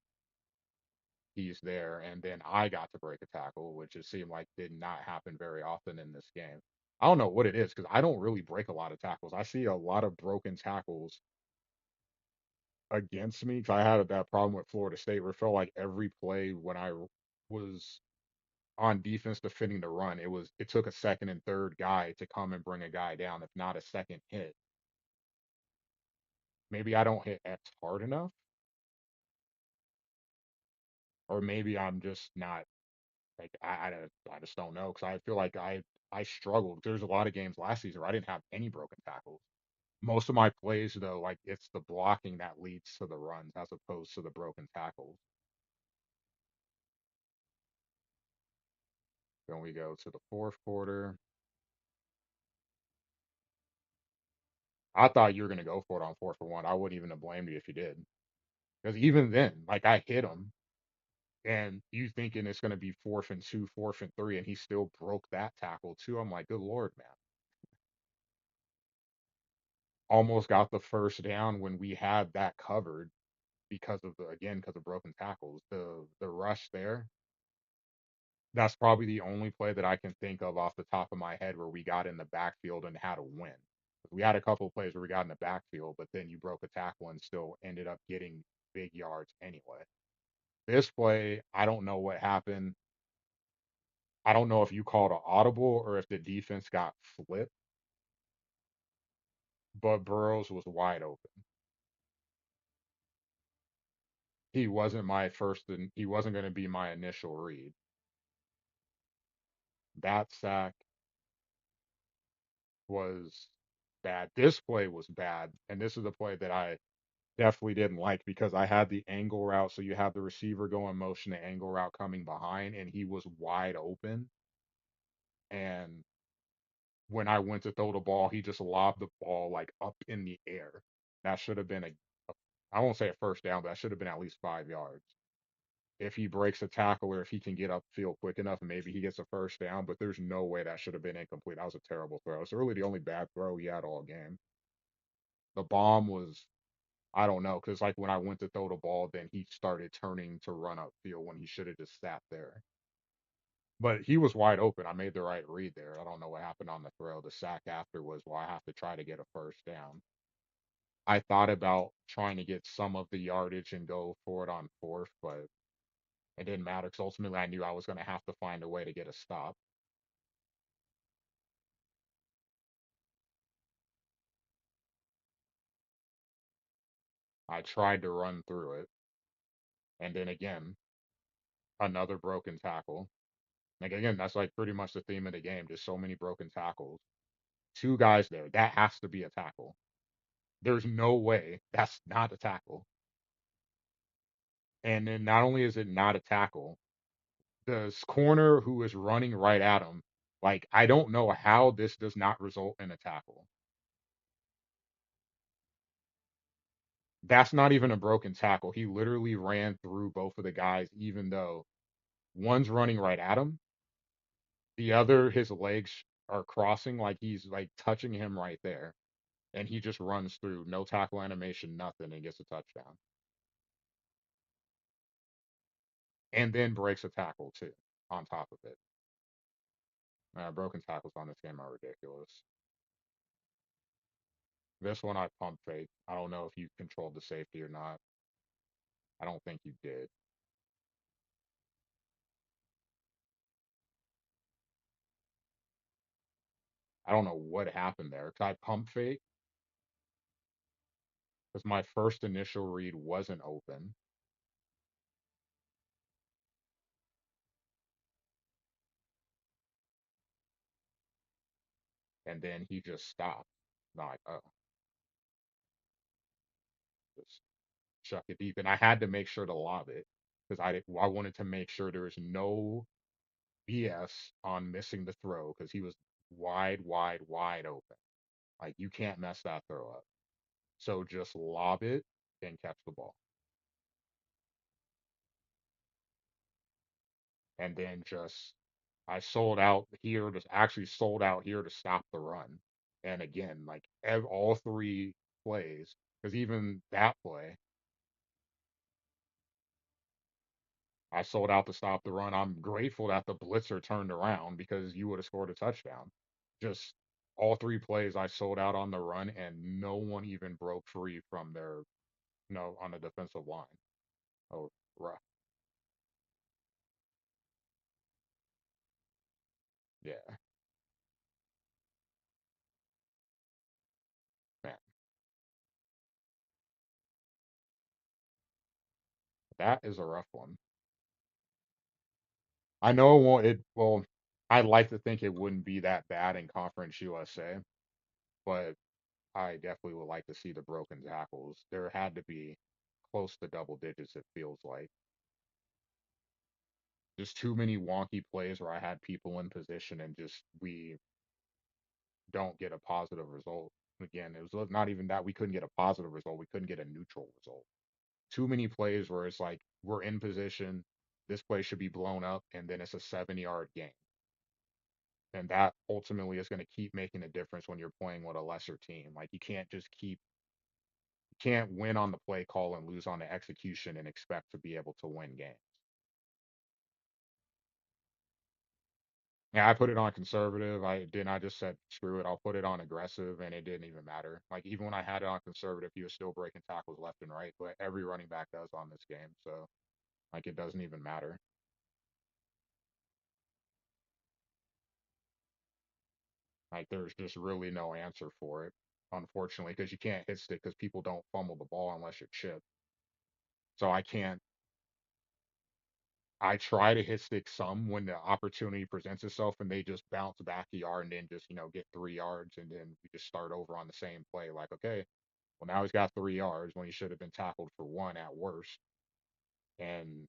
he's there. And then I got to break a tackle, which it seemed like did not happen very often in this game. I don't know what it is because I don't really break a lot of tackles. I see a lot of broken tackles against me because I had that problem with Florida State where it felt like every play when I was on defense defending the run, it took a second and third guy to come and bring a guy down, if not a second hit. Maybe I don't hit X hard enough, or maybe I'm just not like I just don't know because I feel like I struggled. There's a lot of games last season where I didn't have any broken tackles. Most of my plays though, like it's the blocking that leads to the runs as opposed to the broken tackles. Then we go to the fourth quarter. I thought you were gonna go for it on 4 for 1. I wouldn't even have blamed you if you did. Because even then, like I hit him and you thinking it's gonna be 4th and 2, 4th and 3, and he still broke that tackle too. I'm like, good Lord, man. Almost got the first down when we had that covered because of because of broken tackles. The rush there, that's probably the only play that I can think of off the top of my head where we got in the backfield and had a win. We had a couple of plays where we got in the backfield, but then you broke a tackle and still ended up getting big yards anyway. This play, I don't know what happened. I don't know if you called an audible or if the defense got flipped, but Burrows was wide open. He wasn't going to be my initial read. That sack was bad. This play was bad, and this is a play that I definitely didn't like because I had the angle route, so you have the receiver going motion, the angle route coming behind, and he was wide open. And when I went to throw the ball, he just lobbed the ball like up in the air. That should have been I won't say a first down, but that should have been at least 5 yards. If he breaks a tackle or if he can get upfield quick enough, maybe he gets a first down, but there's no way that should have been incomplete. That was a terrible throw. It's really the only bad throw he had all game. The bomb was, I don't know, because like when I went to throw the ball, then he started turning to run upfield when he should have just sat there. But he was wide open. I made the right read there. I don't know what happened on the throw. The sack after was, well, I have to try to get a first down. I thought about trying to get some of the yardage and go for it on fourth, but it didn't matter because ultimately I knew I was going to have to find a way to get a stop. I tried to run through it, and then again, another broken tackle. Like again, that's like pretty much the theme of the game. Just so many broken tackles. Two guys there. That has to be a tackle. There's no way that's not a tackle. And then not only is it not a tackle, the corner who is running right at him, like, I don't know how this does not result in a tackle. That's not even a broken tackle. He literally ran through both of the guys, even though one's running right at him, the other, his legs are crossing, like he's like touching him right there. And he just runs through, no tackle animation, nothing, and gets a touchdown. And then breaks a tackle too, on top of it. Broken tackles on this game are ridiculous. This one I pump fake. I don't know if you controlled the safety or not. I don't think you did. I don't know what happened there because I pump fake because my first initial read wasn't open, and then he just stopped. I'm like, oh, just chuck it deep, and I had to make sure to lob it because I wanted to make sure there was no BS on missing the throw because he was wide, wide, wide open. Like you can't mess that throw up. So just lob it and catch the ball. And then just I sold out here to actually sold out here to stop the run. And again, like all three plays, because even that play, I sold out to stop the run. I'm grateful that the blitzer turned around because you would have scored a touchdown. Just all three plays I sold out on the run, and no one even broke free from their no on the defensive line. Oh, rough. Yeah, man, that is a rough one. I know it won't. Well, I'd like to think it wouldn't be that bad in Conference USA, but I definitely would like to see the broken tackles. There had to be close to double digits. It feels like just too many wonky plays where I had people in position and just we don't get a positive result. Again, it was not even that we couldn't get a positive result. We couldn't get a neutral result. Too many plays where it's like we're in position, this play should be blown up, and then it's a 7-yard gain. And that ultimately is going to keep making a difference when you're playing with a lesser team. Like you can't just keep you can't win on the play call and lose on the execution and expect to be able to win games. Yeah, I put it on conservative. I just said screw it. I'll put it on aggressive, and it didn't even matter. Like even when I had it on conservative, he was still breaking tackles left and right. But every running back does on this game, so like it doesn't even matter. Like there's just really no answer for it, unfortunately, because you can't hit stick because people don't fumble the ball unless you're chipped. So I can't. I try to hit stick some when the opportunity presents itself, and they just bounce back a yard and then just get 3 yards, and then we just start over on the same play. Like okay, well now he's got 3 yards when he should have been tackled for one at worst, and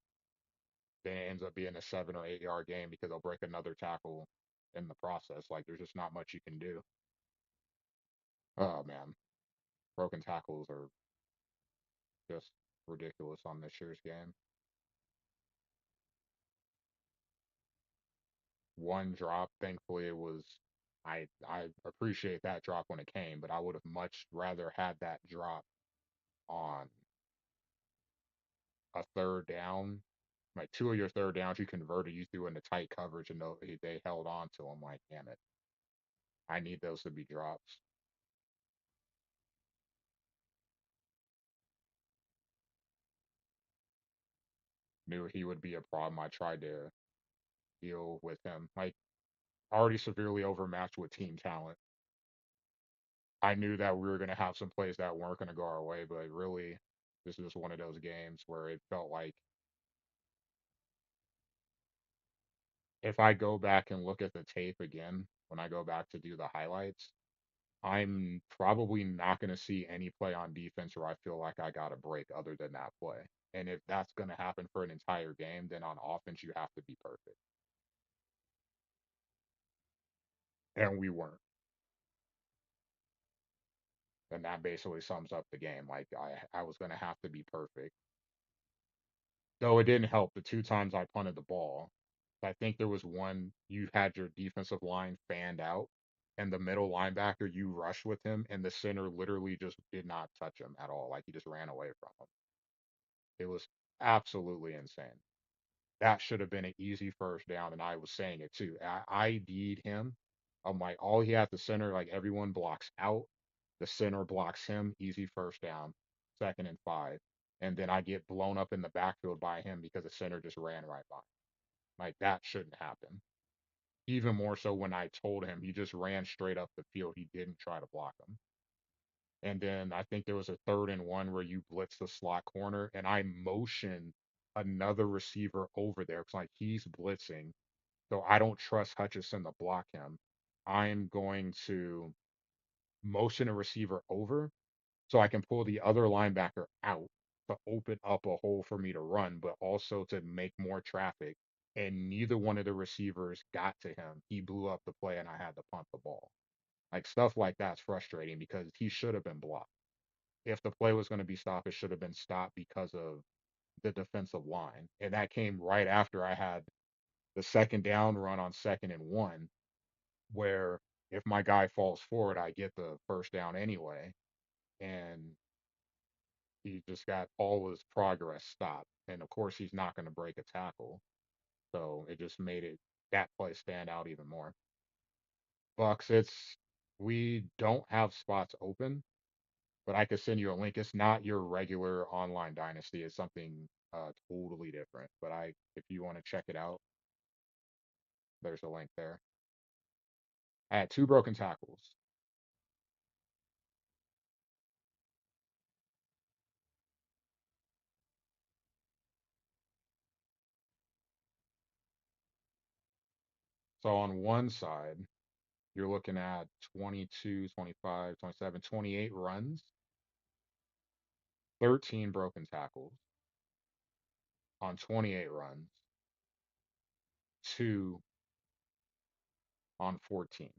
then it ends up being a 7 or 8 yard game because they'll break another tackle in the process. Like there's just not much you can do. Oh man, broken tackles are just ridiculous on this year's game. One drop, thankfully it was I appreciate that drop when it came, but I would have much rather had that drop on a third down. Like two of your third downs you converted, you threw into tight coverage and they held on to them. Like, damn it. I need those to be drops. Knew he would be a problem. I tried to deal with him. Like already severely overmatched with team talent. I knew that we were going to have some plays that weren't going to go our way, but really, this is one of those games where it felt like if I go back and look at the tape again, when I go back to do the highlights, I'm probably not going to see any play on defense where I feel like I got a break other than that play. And if that's going to happen for an entire game, then on offense, you have to be perfect. And we weren't. And that basically sums up the game. Like, I was going to have to be perfect. Though it didn't help the two times I punted the ball. I think there was one you had your defensive line fanned out, and the middle linebacker you rushed with him, and the center literally just did not touch him at all. Like he just ran away from him. It was absolutely insane. That should have been an easy first down, and I was saying it too. I ID'd him. I'm like, all he had the center, like everyone blocks out, the center blocks him, easy first down, 2nd and 5. And then I get blown up in the backfield by him because the center just ran right by him. Like that shouldn't happen. Even more so when I told him he just ran straight up the field. He didn't try to block him. And then I think there was a 3rd and 1 where you blitz the slot corner, and I motioned another receiver over there because like he's blitzing, so I don't trust Hutchinson to block him. I'm going to motion a receiver over so I can pull the other linebacker out to open up a hole for me to run, but also to make more traffic. And neither one of the receivers got to him. He blew up the play, and I had to punt the ball. Like stuff like that's frustrating because he should have been blocked. If the play was going to be stopped, it should have been stopped because of the defensive line. And that came right after I had the second down run on 2nd and 1, where if my guy falls forward, I get the first down anyway. And he just got all his progress stopped. And of course, he's not going to break a tackle. So it just made it that play stand out even more. Bucks, we don't have spots open, but I could send you a link. It's not your regular online dynasty. It's something totally different. But if you want to check it out, there's a link there. I had 2 broken tackles. So on one side, you're looking at 22, 25, 27, 28 runs, 13 broken tackles on 28 runs, 2 on 14.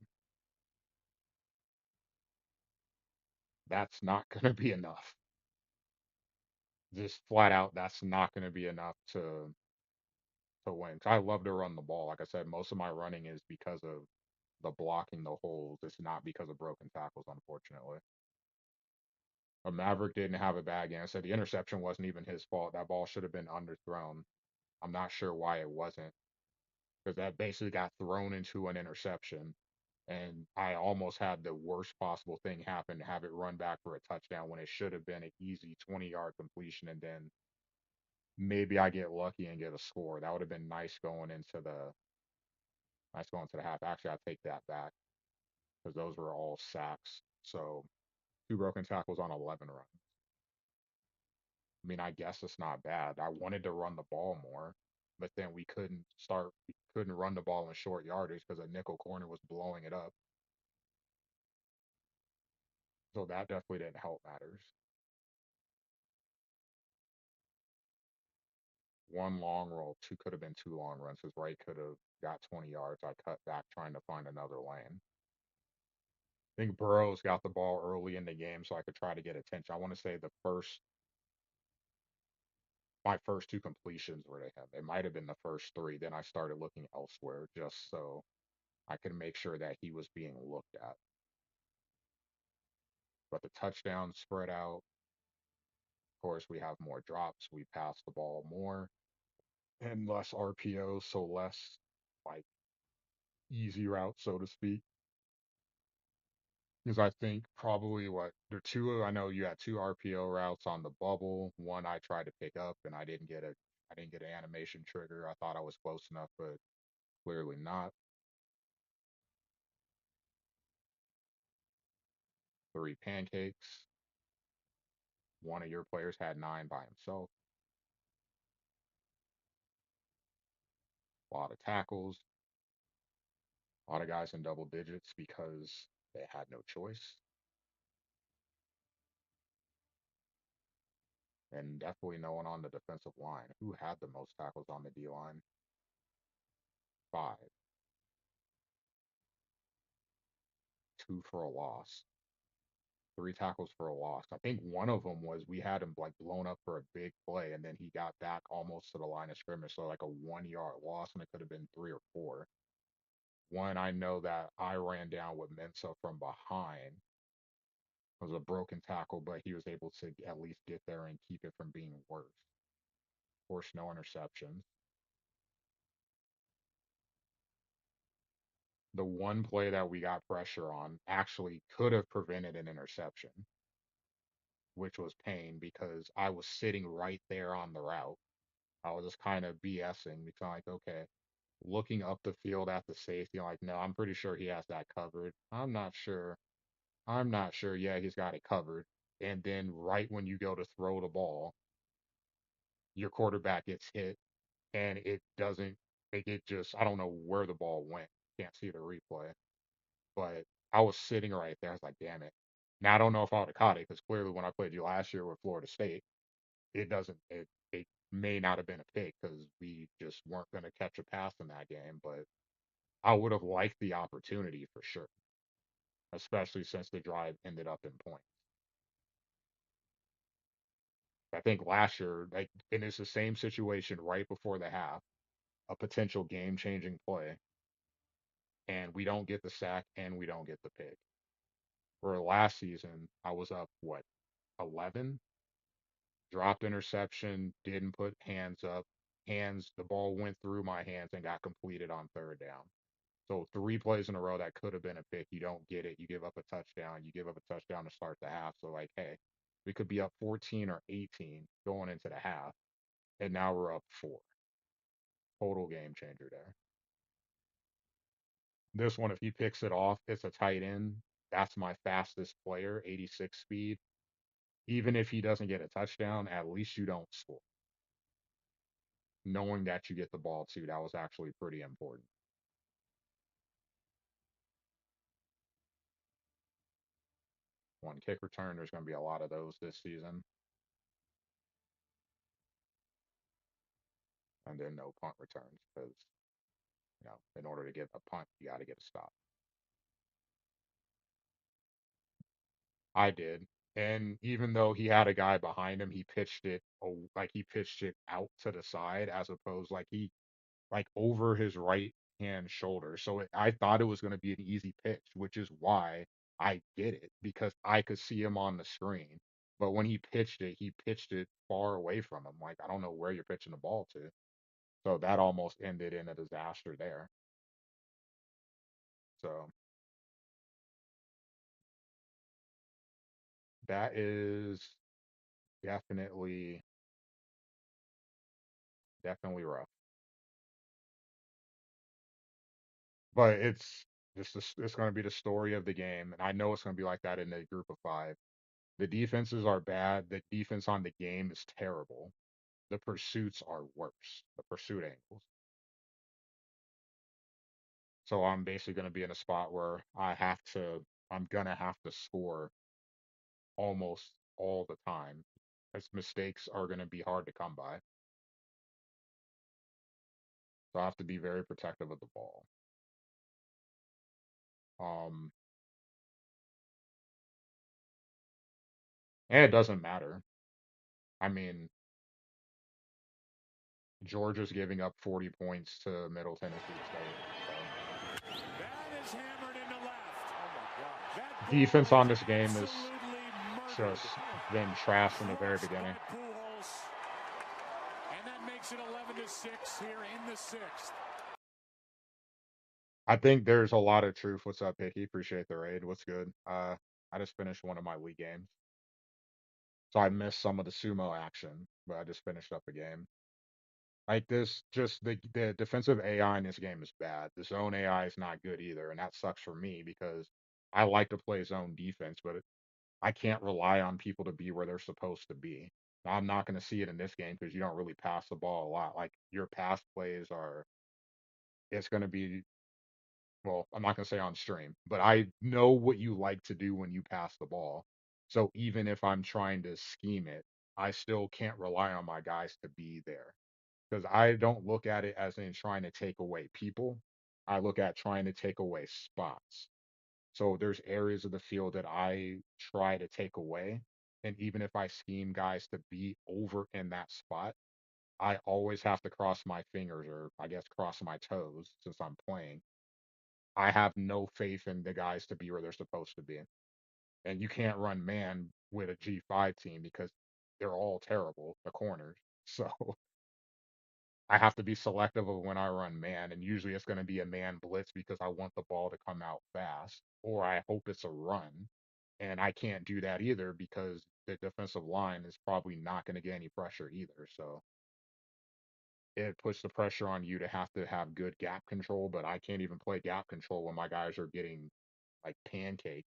That's not going to be enough. Just flat out, that's not going to be enough to win. 'Cause I love to run the ball. Like I said, most of my running is because of the blocking the holes. It's not because of broken tackles, unfortunately. A Maverick didn't have a bad game. I said the interception wasn't even his fault. That ball should have been underthrown. I'm not sure why it wasn't, because that basically got thrown into an interception. And I almost had the worst possible thing happen, have it run back for a touchdown when it should have been an easy 20-yard completion. And then maybe I get lucky and get a score. That would have been nice going to the half. Actually, I take that back because those were all sacks. So 2 broken tackles on 11 runs. I mean, I guess it's not bad. I wanted to run the ball more, but then we couldn't run the ball in short yardage because a nickel corner was blowing it up. So that definitely didn't help matters. One long roll, two could have been 2 long runs because Wright could have got 20 yards. I cut back trying to find another lane. I think Burrows got the ball early in the game so I could try to get attention. I want to say my first 2 completions were to him. It might have been the first 3. Then I started looking elsewhere just so I could make sure that he was being looked at. But the touchdowns spread out. Of course, we have more drops. We pass the ball more and less RPOs, so less like easy routes, so to speak. Because I think probably what there are two. I know you had 2 RPO routes on the bubble. One I tried to pick up and I didn't get an animation trigger. I thought I was close enough, but clearly not. 3 pancakes. One of your players had 9 by himself. A lot of tackles. A lot of guys in double digits because They had no choice. And definitely no one on the defensive line. Who had the most tackles on the D line? Five. Two for a loss. Three tackles for a loss. I think one of them was we had him like blown up for a big play, and then he got back almost to the line of scrimmage, so like a 1 yard loss, and it could have been three or four. One I know that I ran down with Mensa from behind was a broken tackle, but he was able to at least get there and keep it from being worse. Of course, no interceptions. The one play that we got pressure on actually could have prevented an interception, which was pain because I was sitting right there on the route. I was just kind of BSing because I'm like, okay, looking up the field at the safety, I'm like, no, I'm pretty sure he has that covered. I'm not sure. I'm not sure. Yeah, he's got it covered. And then right when you go to throw the ball, your quarterback gets hit and it doesn't it just I don't know where the ball went. Can't see the replay. But I was sitting right there. I was like, damn it. Now I don't know if I would have caught it because clearly when I played you last year with Florida State, it doesn't it may not have been a pick because we just weren't going to catch a pass in that game. But I would have liked the opportunity for sure, especially since the drive ended up in points. I think last year, like, and it's the same situation right before the half, a potential game changing play, and we don't get the sack and we don't get the pick. For last season, I was up, what, 11? Dropped interception, didn't put hands up. Hands, the ball went through my hands and got completed on third down. So three plays in a row that could have been a pick. You don't get it. You give up a touchdown. You give up a touchdown to start the half. So like, hey, we could be up 14 or 18 going into the half, and now we're up four. Total game changer there. This one, if he picks it off, it's a tight end. That's my fastest player, 86 speed. Even if he doesn't get a touchdown, at least you don't score. Knowing that you get the ball too, that was actually pretty important. One kick return, there's going to be a lot of those this season. And then no punt returns because, in order to get a punt, you got to get a stop. I did. And even though he had a guy behind him, he pitched it like he pitched it out to the side as opposed like over his right hand shoulder. So I thought it was going to be an easy pitch, which is why I did it because I could see him on the screen. But when he pitched it far away from him. Like, I don't know where you're pitching the ball to. So that almost ended in a disaster there. So that is definitely, definitely rough. But it's going to be the story of the game. And I know it's going to be like that in the group of five. The defenses are bad. The defense on the game is terrible. The pursuits are worse. The pursuit angles. So I'm basically going to be in a spot where I'm going to have to score almost all the time. As mistakes are going to be hard to come by. So I have to be very protective of the ball. Um, and it doesn't matter. I mean, Georgia's giving up 40 points to Middle Tennessee State. That is hammered into left. Oh my gosh. That So ball defense is on this game is absolutely murdered. just been trash from the very Forced beginning. by Pujols. And that makes it 11-6 here in the sixth. I think there's a lot of truth. What's up, Hickey? Appreciate the raid. What's good? I just finished one of my league games. So I missed some of the sumo action, but I just finished up a game. Like this, just the defensive AI in this game is bad. The zone AI is not good either, and that sucks for me because I like to play zone defense, but I can't rely on people to be where they're supposed to be. Now, I'm not going to see it in this game because you don't really pass the ball a lot. Like your pass plays are, it's going to be Well, I'm not gonna say on stream, but I know what you like to do when you pass the ball. So even if I'm trying to scheme it, I still can't rely on my guys to be there because I don't look at it as in trying to take away people. I look at trying to take away spots. So there's areas of the field that I try to take away. And even if I scheme guys to be over in that spot, I always have to cross my fingers or I guess cross my toes since I'm playing. I have no faith in the guys to be where they're supposed to be. And you can't run man with a G5 team because they're all terrible, the corners. So I have to be selective of when I run man, and usually it's going to be a man blitz because I want the ball to come out fast, or I hope it's a run. And I can't do that either because the defensive line is probably not going to get any pressure either. So it puts the pressure on you to have good gap control, but I can't even play gap control when my guys are getting like pancaked.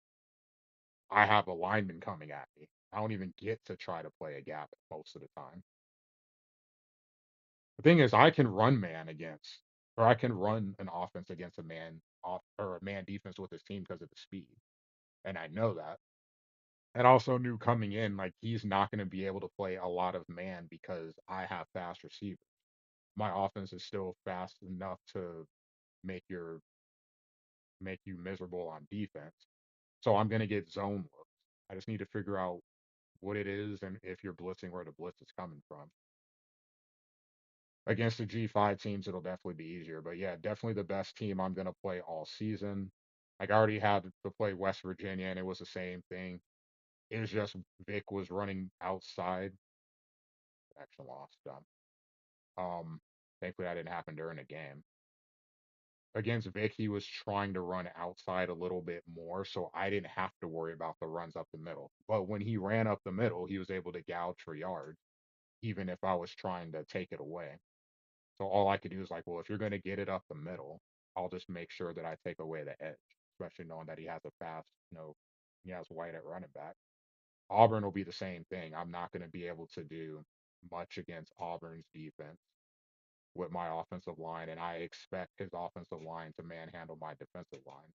I have a lineman coming at me. I don't even get to try to play a gap most of the time. The thing is, I can run man against, or I can run an offense against a man off or a man defense with his team because of the speed, and I know that. And also knew coming in, like he's not going to be able to play a lot of man because I have fast receivers. My offense is still fast enough to make your make you miserable on defense. So I'm going to get zone looks. I just need to figure out what it is and if you're blitzing where the blitz is coming from. Against the G5 teams, it'll definitely be easier. But yeah, definitely the best team I'm going to play all season. Like I already had to play West Virginia, and it was the same thing. It was just Vic was running outside. Action loss, done. Thankfully that didn't happen during the game. Against Vic, he was trying to run outside a little bit more, so I didn't have to worry about the runs up the middle. But when he ran up the middle, he was able to gouge for yards, even if I was trying to take it away. So all I could do is like, well, if you're going to get it up the middle, I'll just make sure that I take away the edge, especially knowing that he has a fast, he has White at running back. Auburn will be the same thing. I'm not going to be able to do much against Auburn's defense with my offensive line, and I expect his offensive line to manhandle my defensive line.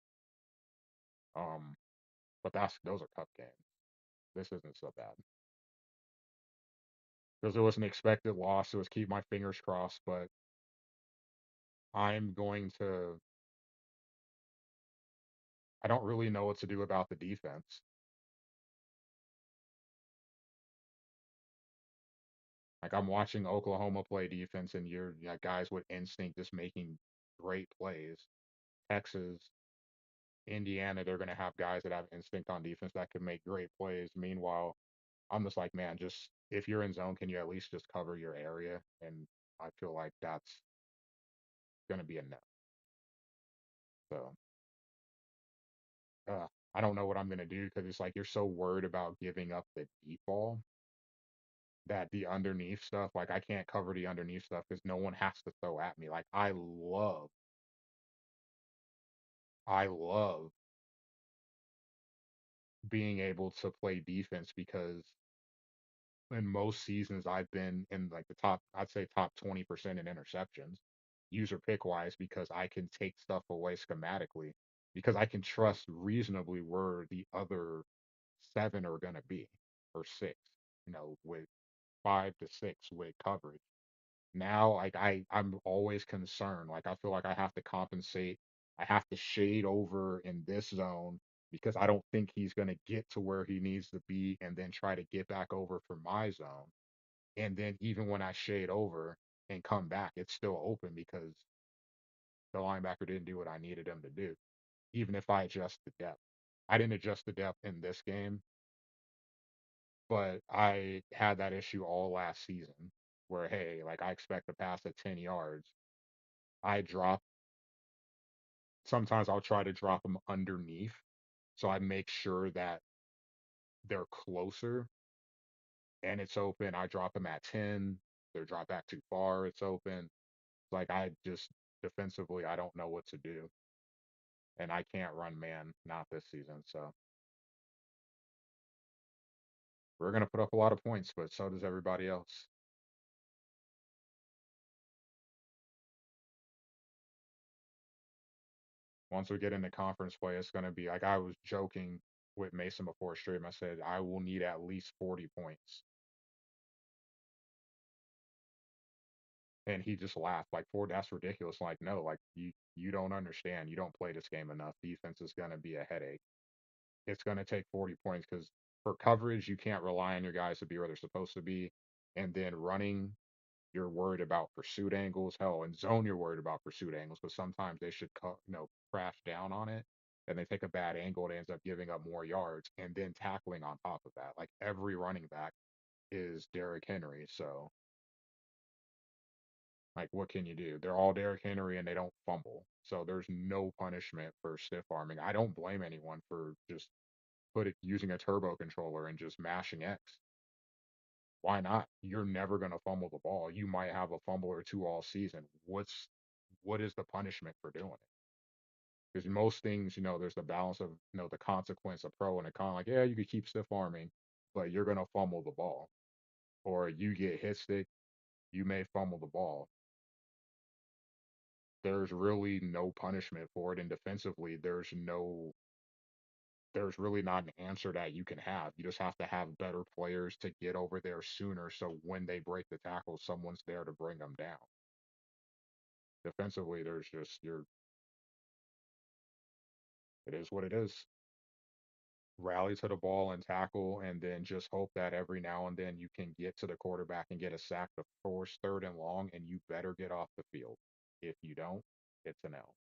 Um, but those are cup games. This isn't so bad because it was an expected loss. It was keep my fingers crossed, but I'm going to. I don't really know what to do about the defense. Like I'm watching Oklahoma play defense, and you're guys with instinct just making great plays. Texas, Indiana, they're gonna have guys that have instinct on defense that can make great plays. Meanwhile, I'm just like, man, just if you're in zone, can you at least just cover your area? And I feel like that's gonna be enough. So I don't know what I'm gonna do because it's like you're so worried about giving up the deep ball that the underneath stuff, like I can't cover the underneath stuff because no one has to throw at me. Like I love being able to play defense because in most seasons I've been in like the top, I'd say top 20% in interceptions, user pick wise, because I can take stuff away schematically, because I can trust reasonably where the other seven are going to be or six, with 5 to 6 with coverage. Now, like I'm always concerned. Like I feel like I have to compensate. I have to shade over in this zone because I don't think he's going to get to where he needs to be and then try to get back over for my zone. And then even when I shade over and come back, it's still open because the linebacker didn't do what I needed him to do, even if I adjust the depth. I didn't adjust the depth in this game, but I had that issue all last season where, hey, like I expect to pass at 10 yards. I drop Sometimes I'll try to drop them underneath. So I make sure that they're closer and it's open. I drop them at 10. They're dropped back too far. It's open. Like I just defensively, I don't know what to do. And I can't run man, not this season. So we're going to put up a lot of points, but so does everybody else. Once we get into conference play, it's going to be like I was joking with Mason before stream. I said I will need at least 40 points, and he just laughed like, "Ford, that's ridiculous." Like, no, like you don't understand. You don't play this game enough. Defense is going to be a headache. It's going to take 40 points because for coverage, you can't rely on your guys to be where they're supposed to be, and then running, you're worried about pursuit angles. Hell, in zone, you're worried about pursuit angles because sometimes they should crash down on it and they take a bad angle. It ends up giving up more yards and then tackling on top of that. Like every running back is Derrick Henry. So, like, what can you do? They're all Derrick Henry and they don't fumble. So there's no punishment for stiff arming. I don't blame anyone for just using a turbo controller and just mashing X. Why not? You're never going to fumble the ball. You might have a fumble or two all season. What is the punishment for doing it? Because most things, there's the balance of, the consequence, a pro and a con. Like, yeah, you could keep stiff arming, but you're going to fumble the ball. Or you get hit stick, you may fumble the ball. There's really no punishment for it. And defensively, there's really not an answer that you can have. You just have to have better players to get over there sooner. So when they break the tackle, someone's there to bring them down. Defensively, it is what it is. Rally to the ball and tackle, and then just hope that every now and then you can get to the quarterback and get a sack to force third and long, and you better get off the field. If you don't, it's an L.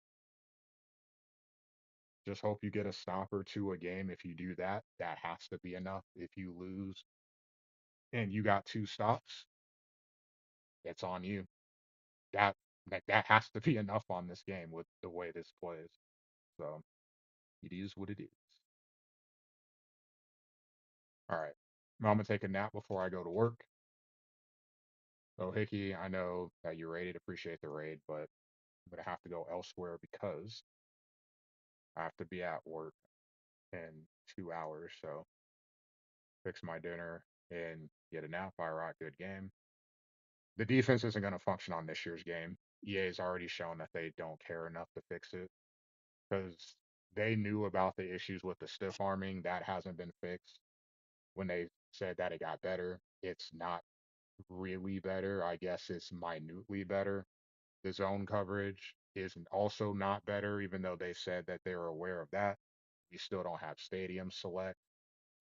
Just hope you get a stop or two a game. If you do that, that has to be enough. If you lose and you got two stops, it's on you. That that has to be enough on this game with the way this plays. So it is what it is. All right. I'm gonna take a nap before I go to work. So Hickey, I know that you're raided. Appreciate the raid, but I'm gonna have to go elsewhere because I have to be at work in 2 hours. So fix my dinner and get a nap. All right, good game. The defense isn't gonna function on this year's game. EA's already shown that they don't care enough to fix it because they knew about the issues with the stiff arming that hasn't been fixed. When they said that it got better, it's not really better. I guess it's minutely better. The zone coverage is also not better, even though they said that they were aware of that. We still don't have stadium select,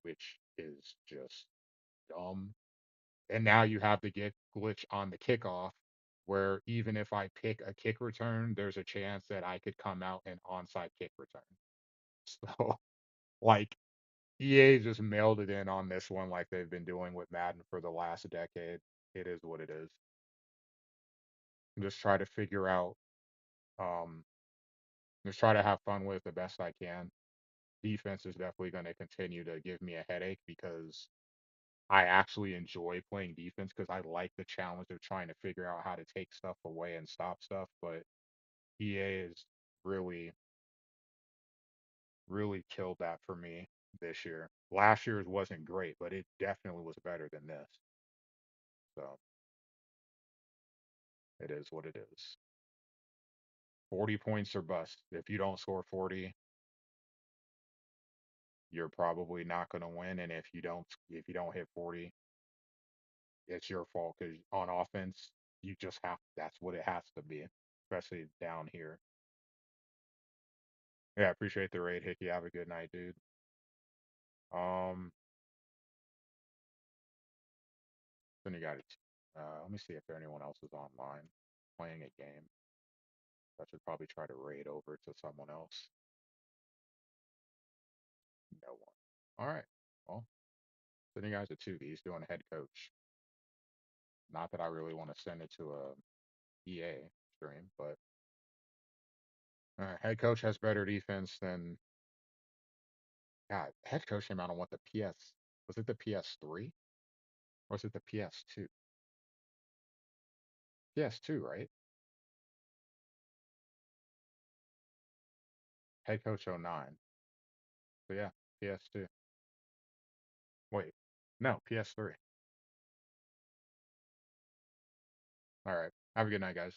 which is just dumb. And now you have the get glitch on the kickoff, where even if I pick a kick return, there's a chance that I could come out an onside kick return. So, like, EA just mailed it in on this one, like they've been doing with Madden for the last decade. It is what it is. Just try to figure out, um, just try to have fun with it the best I can. Defense is definitely going to continue to give me a headache because I actually enjoy playing defense because I like the challenge of trying to figure out how to take stuff away and stop stuff. But EA is really, really killed that for me this year. Last year's wasn't great, but it definitely was better than this. So it is what it is. 40 points or bust. If you don't score 40, you're probably not going to win. And if you don't hit 40, it's your fault because on offense, you just have that's what it has to be, especially down here. Yeah, appreciate the raid, Hickey. Have a good night, dude. Then you got it. Let me see if there anyone else is online playing a game. I should probably try to raid over to someone else. No one. All right. Well, sending you guys a 2. He's doing head coach. Not that I really want to send it to a EA stream, but head coach has better defense than God. Head coach came out on what the PS was it the PS3 or was it the PS2? PS2, right? Head coach '09. So yeah, PS2. Wait, no, PS3. All right. Have a good night, guys.